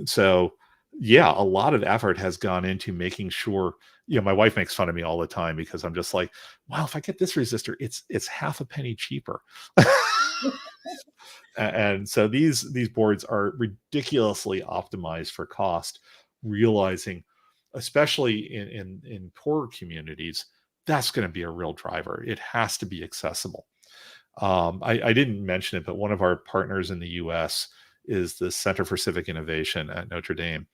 So yeah, a lot of effort has gone into making sure, my wife makes fun of me all the time because I'm just like, wow, if I get this resistor, it's half a penny cheaper. And so these boards are ridiculously optimized for cost, realizing, especially in poorer communities, that's going to be a real driver. It has to be accessible. I didn't mention it, but one of our partners in the US is the Center for Civic Innovation at Notre Dame.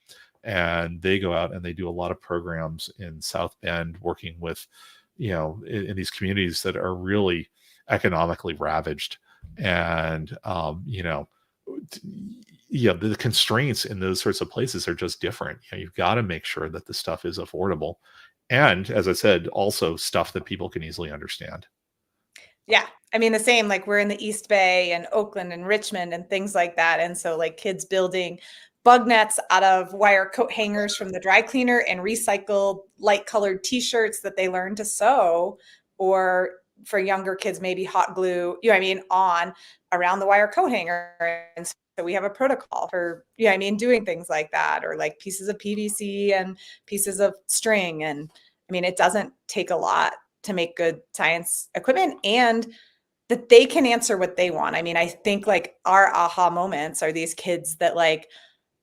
And they go out and they do a lot of programs in South Bend, working with, in these communities that are really economically ravaged. And, the constraints in those sorts of places are just different. You've got to make sure that the stuff is affordable. And as I said, also stuff that people can easily understand. Yeah. I mean, the same, like we're in the East Bay and Oakland and Richmond and things like that. And so like kids building bug nets out of wire coat hangers from the dry cleaner and recycled light colored t-shirts that they learned to sew, or for younger kids, maybe hot glue, on around the wire coat hanger. And so we have a protocol for, doing things like that, or like pieces of PVC and pieces of string. And it doesn't take a lot to make good science equipment, and that they can answer what they want. I think like our aha moments are these kids that like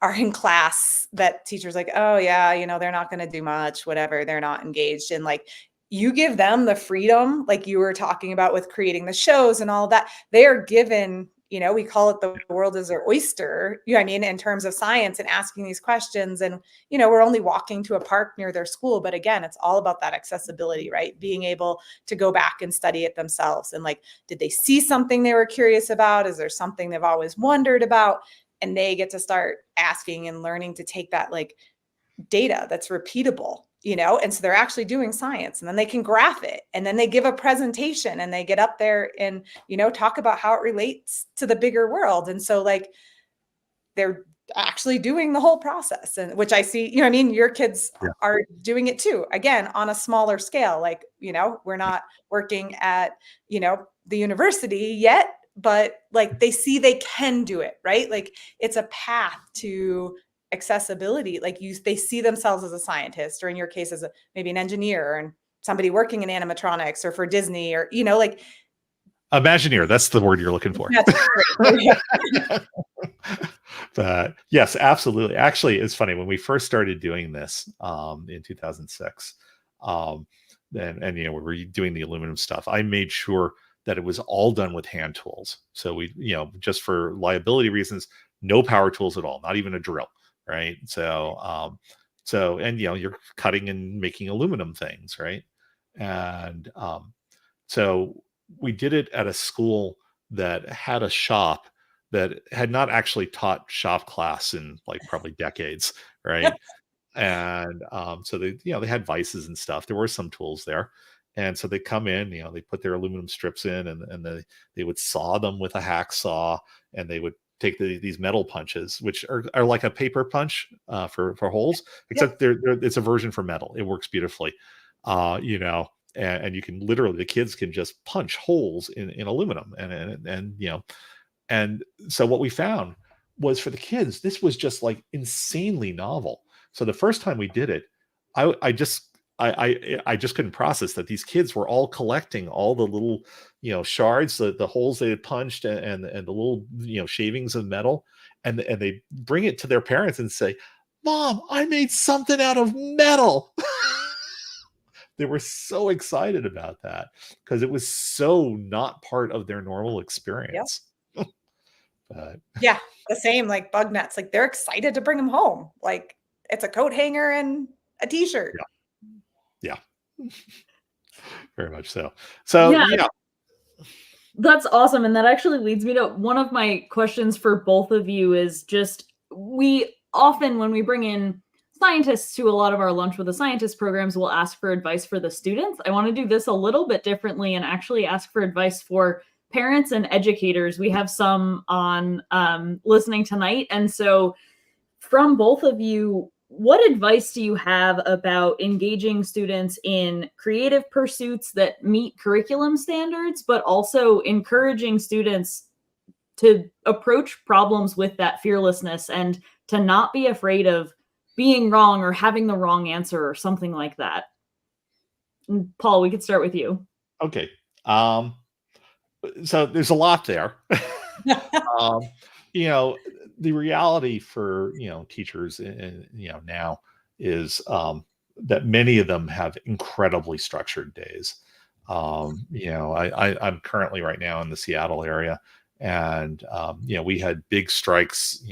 are in class that teachers like, oh yeah, they're not going to do much, whatever, they're not engaged. And like, you give them the freedom, like you were talking about with creating the shows and all that, they are given, we call it the world is their oyster, in terms of science and asking these questions. And, we're only walking to a park near their school. But again, it's all about that accessibility, right? Being able to go back and study it themselves. And like, did they see something they were curious about? Is there something they've always wondered about? And they get to start asking and learning to take that like data that's repeatable, and so they're actually doing science, and then they can graph it, and then they give a presentation and they get up there and, talk about how it relates to the bigger world. And so like, they're actually doing the whole process, and which I see, your kids are doing it too, again, on a smaller scale. Like, we're not working at, the university yet, but like they see they can do it, right? Like it's a path to accessibility. Like they see themselves as a scientist, or in your case as maybe an engineer and somebody working in animatronics, or for Disney, or like Imagineer. That's the word you're looking for. That's great. But yes, absolutely. Actually, it's funny, when we first started doing this in 2006, and we were doing the aluminum stuff, I made sure that it was all done with hand tools. So we, just for liability reasons, no power tools at all, not even a drill. Right. So, and you're cutting and making aluminum things. Right. And so we did it at a school that had a shop that had not actually taught shop class in like probably decades. Right. And so they had vices and stuff. There were some tools there. And so they come in, they put their aluminum strips in, and they would saw them with a hacksaw, and they would take these metal punches, which are like a paper punch for holes, except it's a version for metal. It works beautifully, and you can literally, the kids can just punch holes in aluminum, and so what we found was, for the kids, this was just like insanely novel. So the first time we did it, I just couldn't process that these kids were all collecting all the little, shards, the holes they had punched, and the little, shavings of metal, and they bring it to their parents and say, "Mom, I made something out of metal." They were so excited about that because it was so not part of their normal experience. But yeah, the same, like bug nets, like they're excited to bring them home. Like it's a coat hanger and a t-shirt. Yeah. Very much so. So yeah. That's awesome. And that actually leads me to one of my questions for both of you is just, we often, when we bring in scientists to a lot of our Lunch with a Scientist programs, we'll ask for advice for the students. I want to do this a little bit differently and actually ask for advice for parents and educators. We have some on listening tonight. And so from both of you, what advice do you have about engaging students in creative pursuits that meet curriculum standards, but also encouraging students to approach problems with that fearlessness and to not be afraid of being wrong or having the wrong answer or something like that? Paul, we could start with you. Okay. So there's a lot there. um, you know, the reality for teachers now is that many of them have incredibly structured days. I'm currently right now in the Seattle area, and we had big strikes,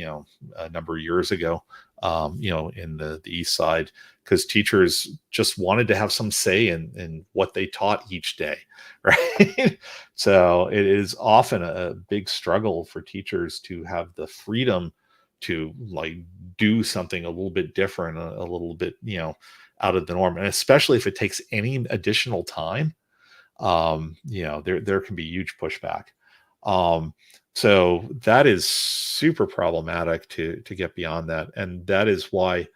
a number of years ago, in the east side, because teachers just wanted to have some say in what they taught each day, right? So it is often a big struggle for teachers to have the freedom to like do something a little bit different, a little bit, out of the norm, and especially if it takes any additional time. There can be huge pushback. So that is super problematic to get beyond that, and that is why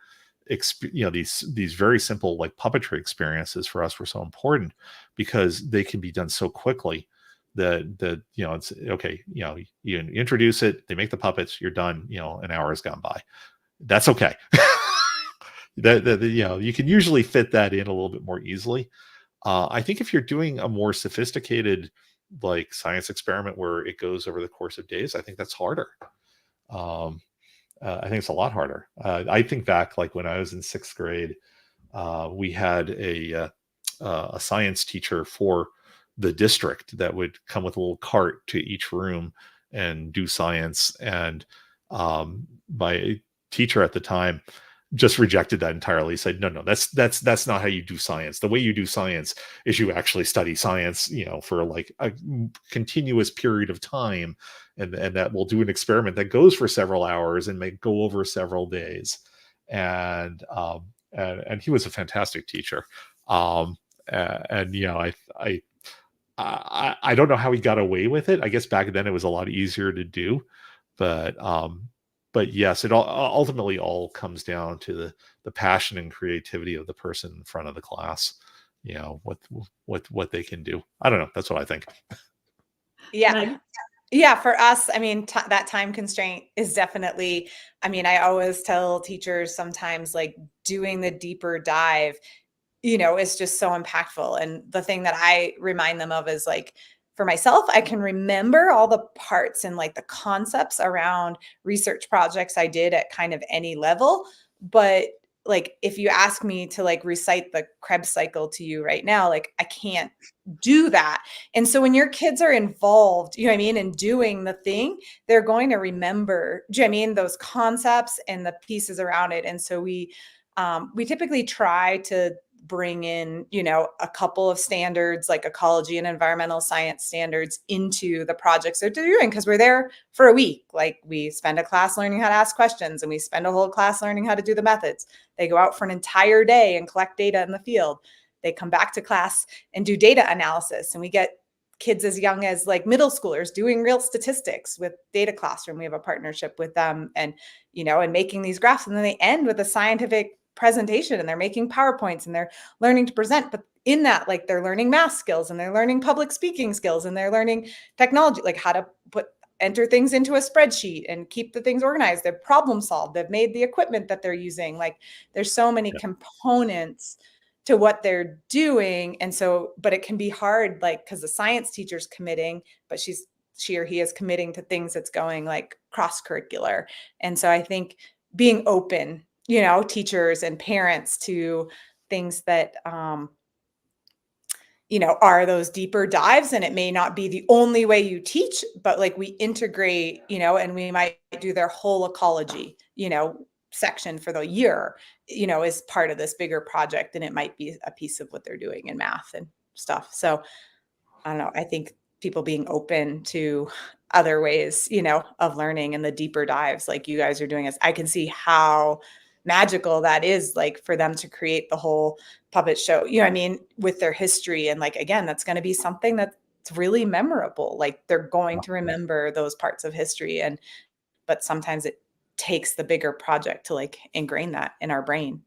these very simple like puppetry experiences for us were so important, because they can be done so quickly that it's okay. You introduce it, they make the puppets, you're done. An hour has gone by. That's okay. You can usually fit that in a little bit more easily. I think if you're doing a more sophisticated like science experiment where it goes over the course of days, I think that's harder. I think it's a lot harder. I think back like when I was in sixth grade, we had a science teacher for the district that would come with a little cart to each room and do science. And my teacher at the time just rejected that entirely. He said, no, that's not how you do science. The way you do science is you actually study science, for like a continuous period of time. And that we'll do an experiment that goes for several hours and may go over several days. And he was a fantastic teacher. I don't know how he got away with it. I guess back then it was a lot easier to do, but yes, it ultimately all comes down to the passion and creativity of the person in front of the class. What they can do. I don't know. That's what I think. Yeah. Yeah, for us, I mean, that time constraint is definitely, I mean, I always tell teachers sometimes like doing the deeper dive, is just so impactful. And the thing that I remind them of is like, for myself, I can remember all the parts and like the concepts around research projects I did at kind of any level. But like, if you ask me to like recite the Krebs cycle to you right now, like I can't do that. And so when your kids are involved, in doing the thing, they're going to remember, those concepts and the pieces around it. And so we typically try to bring in, a couple of standards like ecology and environmental science standards into the projects that they're doing, because we're there for a week. Like we spend a class learning how to ask questions and we spend a whole class learning how to do the methods. They go out for an entire day and collect data in the field. They come back to class and do data analysis, and we get kids as young as like middle schoolers doing real statistics with Data Classroom. We have a partnership with them, and and making these graphs, and then they end with a scientific presentation, and they're making PowerPoints and they're learning to present. But in that, like they're learning math skills and they're learning public speaking skills and they're learning technology, like how to enter things into a spreadsheet and keep the things organized. They've problem solved. They've made the equipment that they're using. Like there's so many components to what they're doing. And so, but it can be hard, like, because the science teacher's committing, but she or he is committing to things that's going like cross curricular. And so I think being open, teachers and parents, to things that, are those deeper dives. And it may not be the only way you teach, but like we integrate, and we might do their whole ecology, section for the year, is part of this bigger project. And it might be a piece of what they're doing in math and stuff. So I don't know. I think people being open to other ways, of learning and the deeper dives like you guys are doing, is I can see how magical that is, like for them to create the whole puppet show, with their history. And like, again, that's going to be something that's really memorable. Like they're going to remember those parts of history. But sometimes takes the bigger project to like ingrain that in our brain.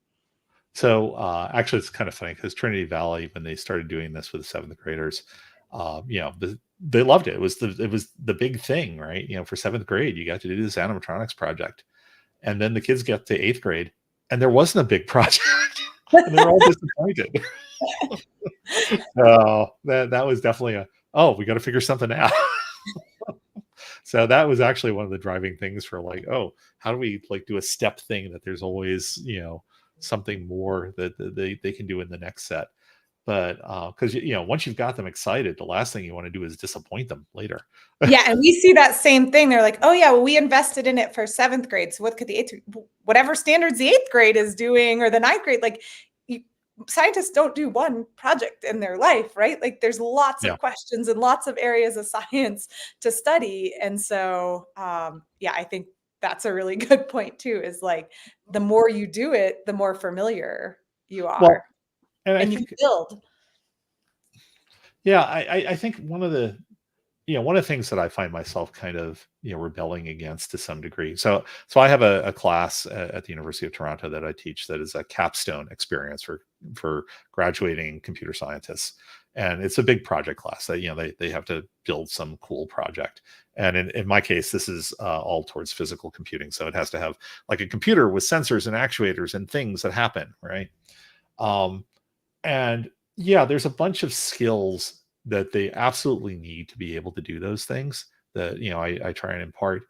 So actually, it's kind of funny because Trinity Valley, when they started doing this with the seventh graders, they loved it. It was the big thing, right? For seventh grade, you got to do this animatronics project, and then the kids get to eighth grade, and there wasn't a big project, and they're all disappointed. So that was definitely we got to figure something out. So that was actually one of the driving things for like, how do we like do a step thing that there's always, something more that they can do in the next set. But because once you've got them excited, the last thing you want to do is disappoint them later. Yeah, and we see that same thing. They're like, oh yeah, well, we invested in it for seventh grade. So what could the whatever standards the eighth grade is doing or the ninth grade, like scientists don't do one project in their life, right? Like there's lots of questions and lots of areas of science to study. And so, I think that's a really good point too, is like the more you do it, the more familiar you are. Well, and you build. Yeah, I think one of the things that I find myself kind of rebelling against to some degree. So I have a class at the University of Toronto that I teach that is a capstone experience for graduating computer scientists, and it's a big project class that they have to build some cool project. And in my case, this is all towards physical computing, so it has to have like a computer with sensors and actuators and things that happen, right? And there's a bunch of skills that they absolutely need to be able to do those things that I try and impart,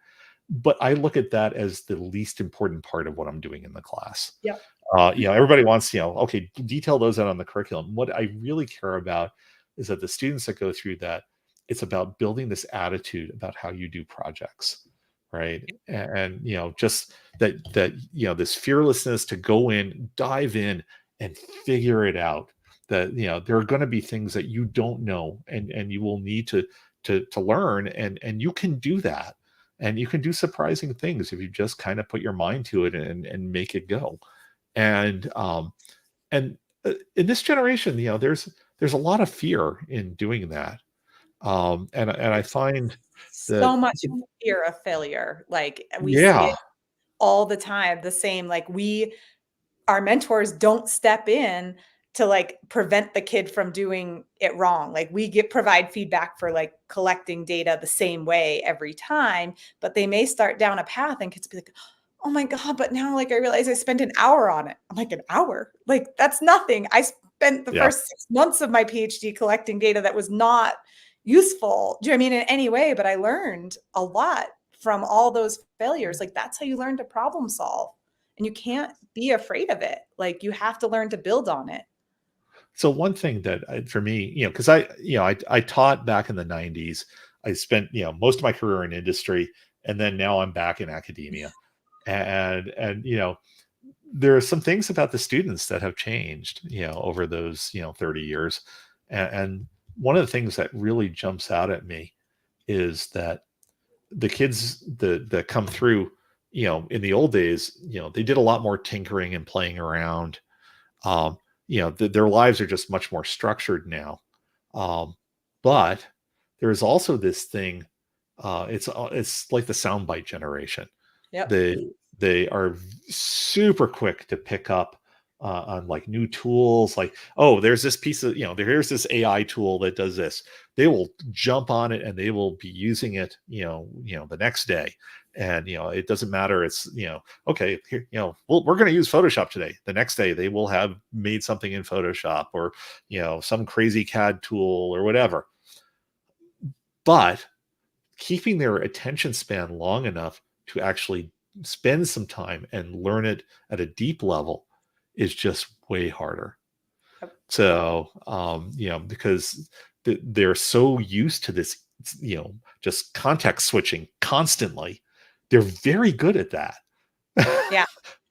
but I look at that as the least important part of what I'm doing in the class. Everybody wants detail those out on the curriculum. What I really care about is that the students that go through that, it's about building this attitude about how you do projects, right? And just that this fearlessness to go in, dive in, and figure it out. That there are going to be things that you don't know, and you will need to learn, and you can do that, and you can do surprising things if you just kind of put your mind to it and make it go. And in this generation, there's a lot of fear in doing that, and I find so much fear of failure. Like we see it all the time. The same, like our mentors don't step in to like prevent the kid from doing it wrong. Like we provide feedback for like collecting data the same way every time, but they may start down a path and kids be like, oh my God, but now like I realize I spent an hour on it. I'm like, an hour? Like that's nothing. I spent the first 6 months of my PhD collecting data that was not useful. Do you know what I mean? In any way, but I learned a lot from all those failures. Like that's how you learn to problem solve, and you can't be afraid of it. Like you have to learn to build on it. So one thing that for me, because I taught back in the 90s, I spent, most of my career in industry, and then now I'm back in academia. And there are some things about the students that have changed, over those, 30 years. And one of the things that really jumps out at me is that the kids that come through, in the old days, they did a lot more tinkering and playing around. Their lives are just much more structured now. But there is also this thing. It's like the soundbite generation. They are super quick to pick up on like new tools. Like, there's this piece of here's this AI tool that does this. They will jump on it and they will be using it. The next day. And it doesn't matter. It's okay. Here, we're going to use Photoshop today. The next day they will have made something in Photoshop or some crazy CAD tool or whatever. But keeping their attention span long enough to actually spend some time and learn it at a deep level is just way harder. So because they're so used to this, just context switching constantly. They're very good at that. Yeah.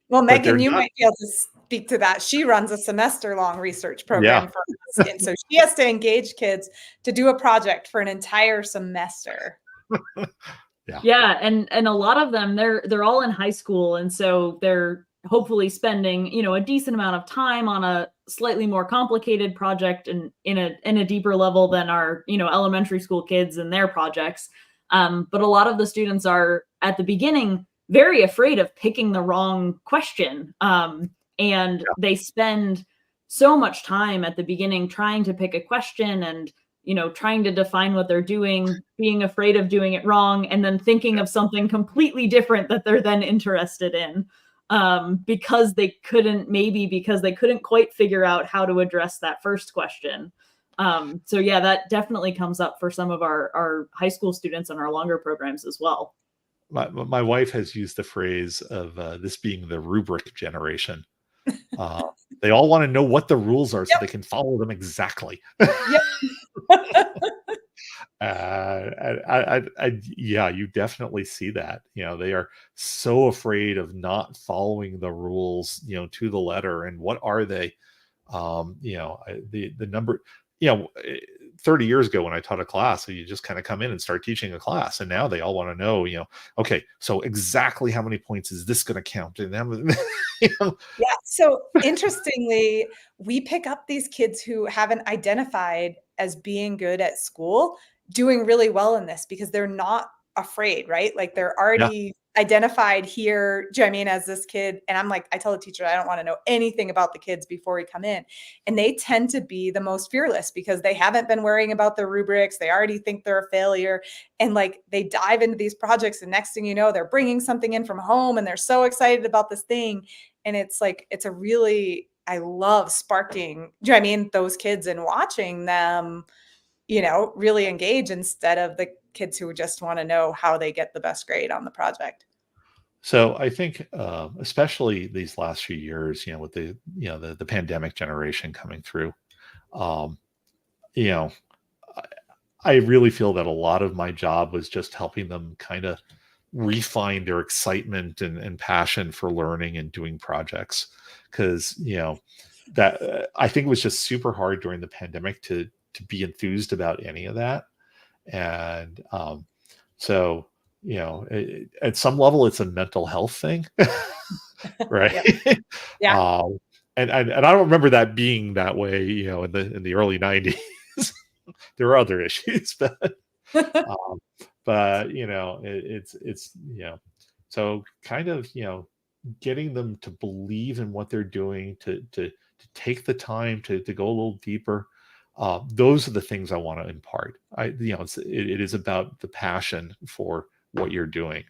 Well, Megan, you might be able to speak to that. She runs a semester-long research program for us. And so she has to engage kids to do a project for an entire semester. Yeah. And a lot of them, they're all in high school. And so they're hopefully spending, a decent amount of time on a slightly more complicated project and in a deeper level than our, elementary school kids and their projects. But a lot of the students are at the beginning very afraid of picking the wrong question. And they spend so much time at the beginning trying to pick a question and, trying to define what they're doing, being afraid of doing it wrong, and then thinking of something completely different that they're then interested in, because they couldn't quite figure out how to address that first question. So yeah, that definitely comes up for some of our high school students and our longer programs as well. My wife has used the phrase of this being the rubric generation. They all want to know what the rules are so they can follow them exactly. Yep. Yeah, you definitely see that. They are so afraid of not following the rules, to the letter. And what are they? The number, 30 years ago when I taught a class, so you just kind of come in and start teaching a class, and now they all want to know, okay, so exactly how many points is this going to count? And then, Yeah. So interestingly, we pick up these kids who haven't identified as being good at school, doing really well in this because they're not afraid, right? Like they're already identified here, do you know what I mean, as this kid. And I'm like, I tell the teacher, I don't want to know anything about the kids before we come in. And they tend to be the most fearless because they haven't been worrying about the rubrics. They already think they're a failure. And like they dive into these projects. And next thing you know, they're bringing something in from home and they're so excited about this thing. And it's like, I love sparking, do you know what I mean, those kids and watching them, really engage instead of the kids who just want to know how they get the best grade on the project. So I think, especially these last few years, with the pandemic generation coming through, um, you know, I really feel that a lot of my job was just helping them kind of refine their excitement and passion for learning and doing projects. Because, that I think it was just super hard during the pandemic to be enthused about any of that. And so, at some level, it's a mental health thing, right? Yeah. And I don't remember that being that way, in the early '90s. There were other issues, but it's so kind of getting them to believe in what they're doing, to take the time to go a little deeper. Those are the things I want to impart. It is about the passion for what you're doing.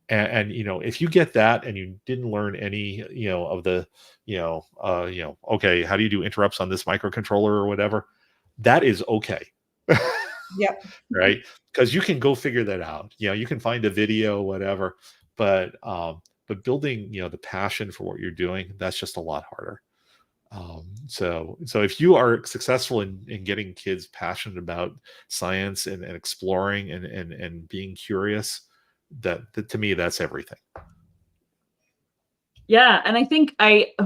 And if you get that and you didn't learn any, of the, okay, how do you do interrupts on this microcontroller or whatever? That is okay. Yep. Right. Because you can go figure that out. You can find a video, whatever, but building, the passion for what you're doing, that's just a lot harder. So if you are successful in getting kids passionate about science and exploring and being curious, that to me, that's everything. Yeah, and I think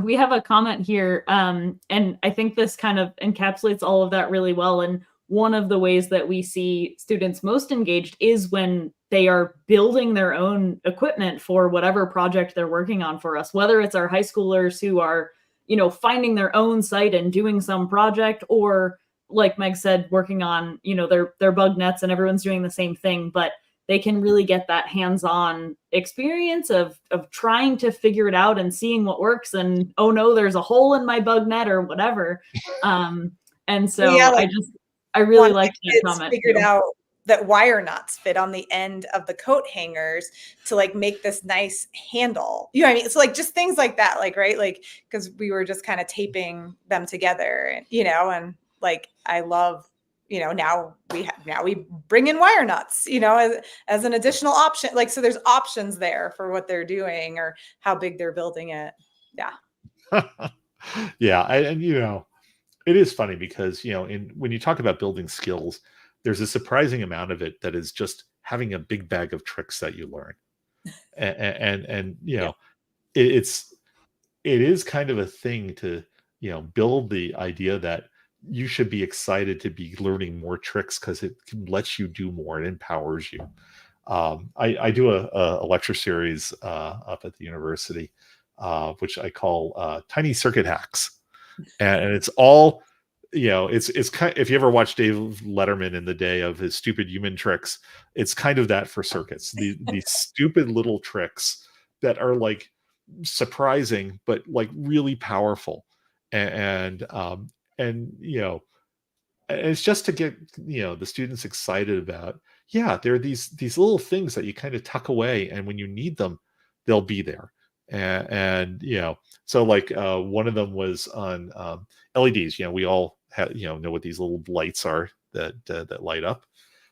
we have a comment here, and I think this kind of encapsulates all of that really well. And one of the ways that we see students most engaged is when they are building their own equipment for whatever project they're working on for us, whether it's our high schoolers who are, finding their own site and doing some project, or like Meg said, working on, their bug nets, and everyone's doing the same thing, but they can really get that hands-on experience of trying to figure it out and seeing what works, and oh no, there's a hole in my bug net or whatever. And so I really like that comment. Figured out that wire nuts fit on the end of the coat hangers to like make this nice handle. You know what I mean? So like just things like that, like, right? Like, because we were just kind of taping them together, and like I love, now we bring in wire nuts, as an additional option. Like, so there's options there for what they're doing or how big they're building it. Yeah. Yeah. And it is funny because, when you talk about building skills, there's a surprising amount of it that is just having a big bag of tricks that you learn. And it is kind of a thing to, build the idea that you should be excited to be learning more tricks because it lets you do more. It empowers you. I do a lecture series up at the university, which I call Tiny Circuit Hacks. And it's all, it's kind of, if you ever watched Dave Letterman in the day of his stupid human tricks, it's kind of that for circuits. These stupid little tricks that are like surprising, but like really powerful. And you know, and it's just to get, you know, the students excited about, yeah, there are these little things that you kind of tuck away, and when you need them, they'll be there. And you know, so like one of them was on LEDs. You know, we all have, you know what these little lights are that light up.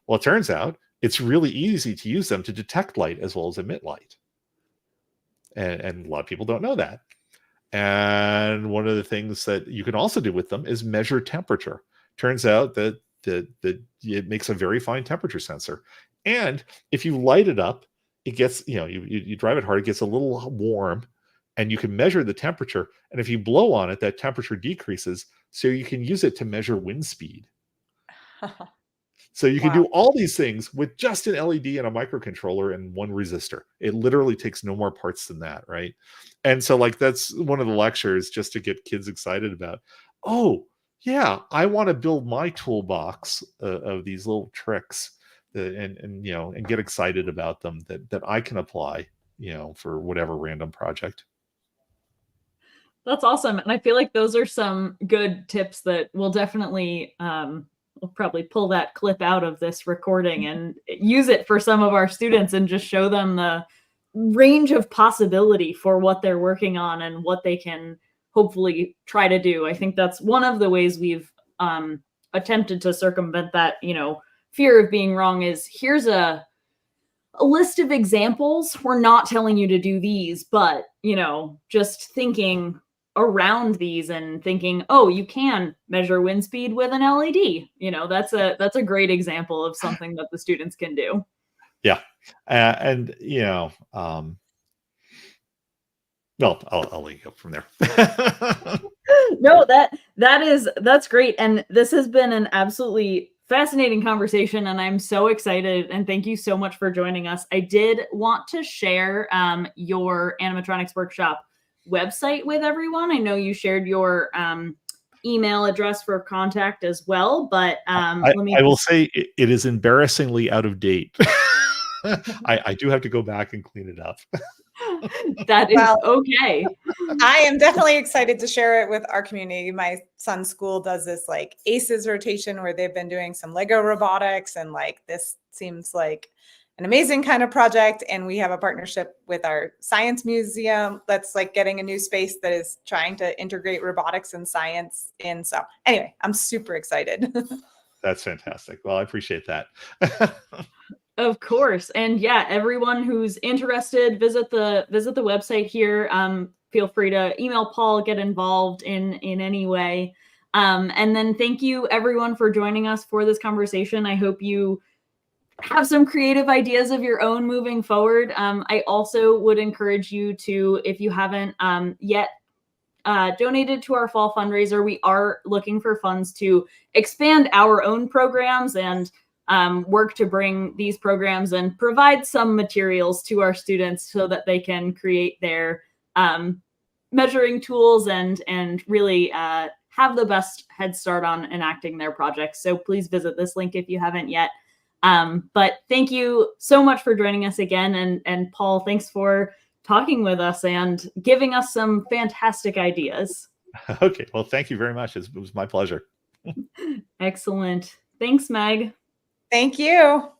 Well, it turns out it's really easy to use them to detect light as well as emit light, and a lot of people don't know that. And one of the things that you can also do with them is measure temperature. Turns out that it makes a very fine temperature sensor. And if you light it up, it gets, you know, you drive it hard, it gets a little warm, and you can measure the temperature. And if you blow on it, that temperature decreases. So you can use it to measure wind speed. So you can do all these things with just an LED and a microcontroller and one resistor. It literally takes no more parts than that, right? And so like that's one of the lectures, just to get kids excited about, oh, yeah, I want to build my toolbox of these little tricks and you know, and get excited about them that I can apply, you know, for whatever random project. That's awesome. And I feel like those are some good tips that we'll definitely we'll probably pull that clip out of this recording and use it for some of our students and just show them the range of possibility for what they're working on and what they can hopefully try to do. I think that's one of the ways we've attempted to circumvent that, you know, fear of being wrong is here's a list of examples. We're not telling you to do these, but, you know, just thinking around these and thinking, oh, you can measure wind speed with an LED. You know, that's a great example of something that the students can do. Yeah. And, you know, well, I'll let you go from there. No, that's great. And this has been an absolutely fascinating conversation, and I'm so excited. And thank you so much for joining us. I did want to share your animatronics workshop website with everyone. I know you shared your email address for contact as well, but I will say it is embarrassingly out of date. I do have to go back and clean it up. That is okay. I am definitely excited to share it with our community. My son's school does this like ACEs rotation where they've been doing some Lego robotics, and like this seems like an amazing kind of project. And we have a partnership with our science museum that's like getting a new space that is trying to integrate robotics and science in. So anyway, I'm super excited. That's fantastic. Well, I appreciate that. Of course. And yeah, everyone who's interested, visit the website here. Feel free to email Paul, get involved in any way. And then thank you everyone for joining us for this conversation. I hope you have some creative ideas of your own moving forward. I also would encourage you to, if you haven't yet donated to our fall fundraiser, we are looking for funds to expand our own programs and work to bring these programs and provide some materials to our students so that they can create their measuring tools and really have the best head start on enacting their projects. So please visit this link if you haven't yet. But thank you so much for joining us again. And Paul, thanks for talking with us and giving us some fantastic ideas. Okay. Well, thank you very much. It was my pleasure. Excellent. Thanks, Meg. Thank you.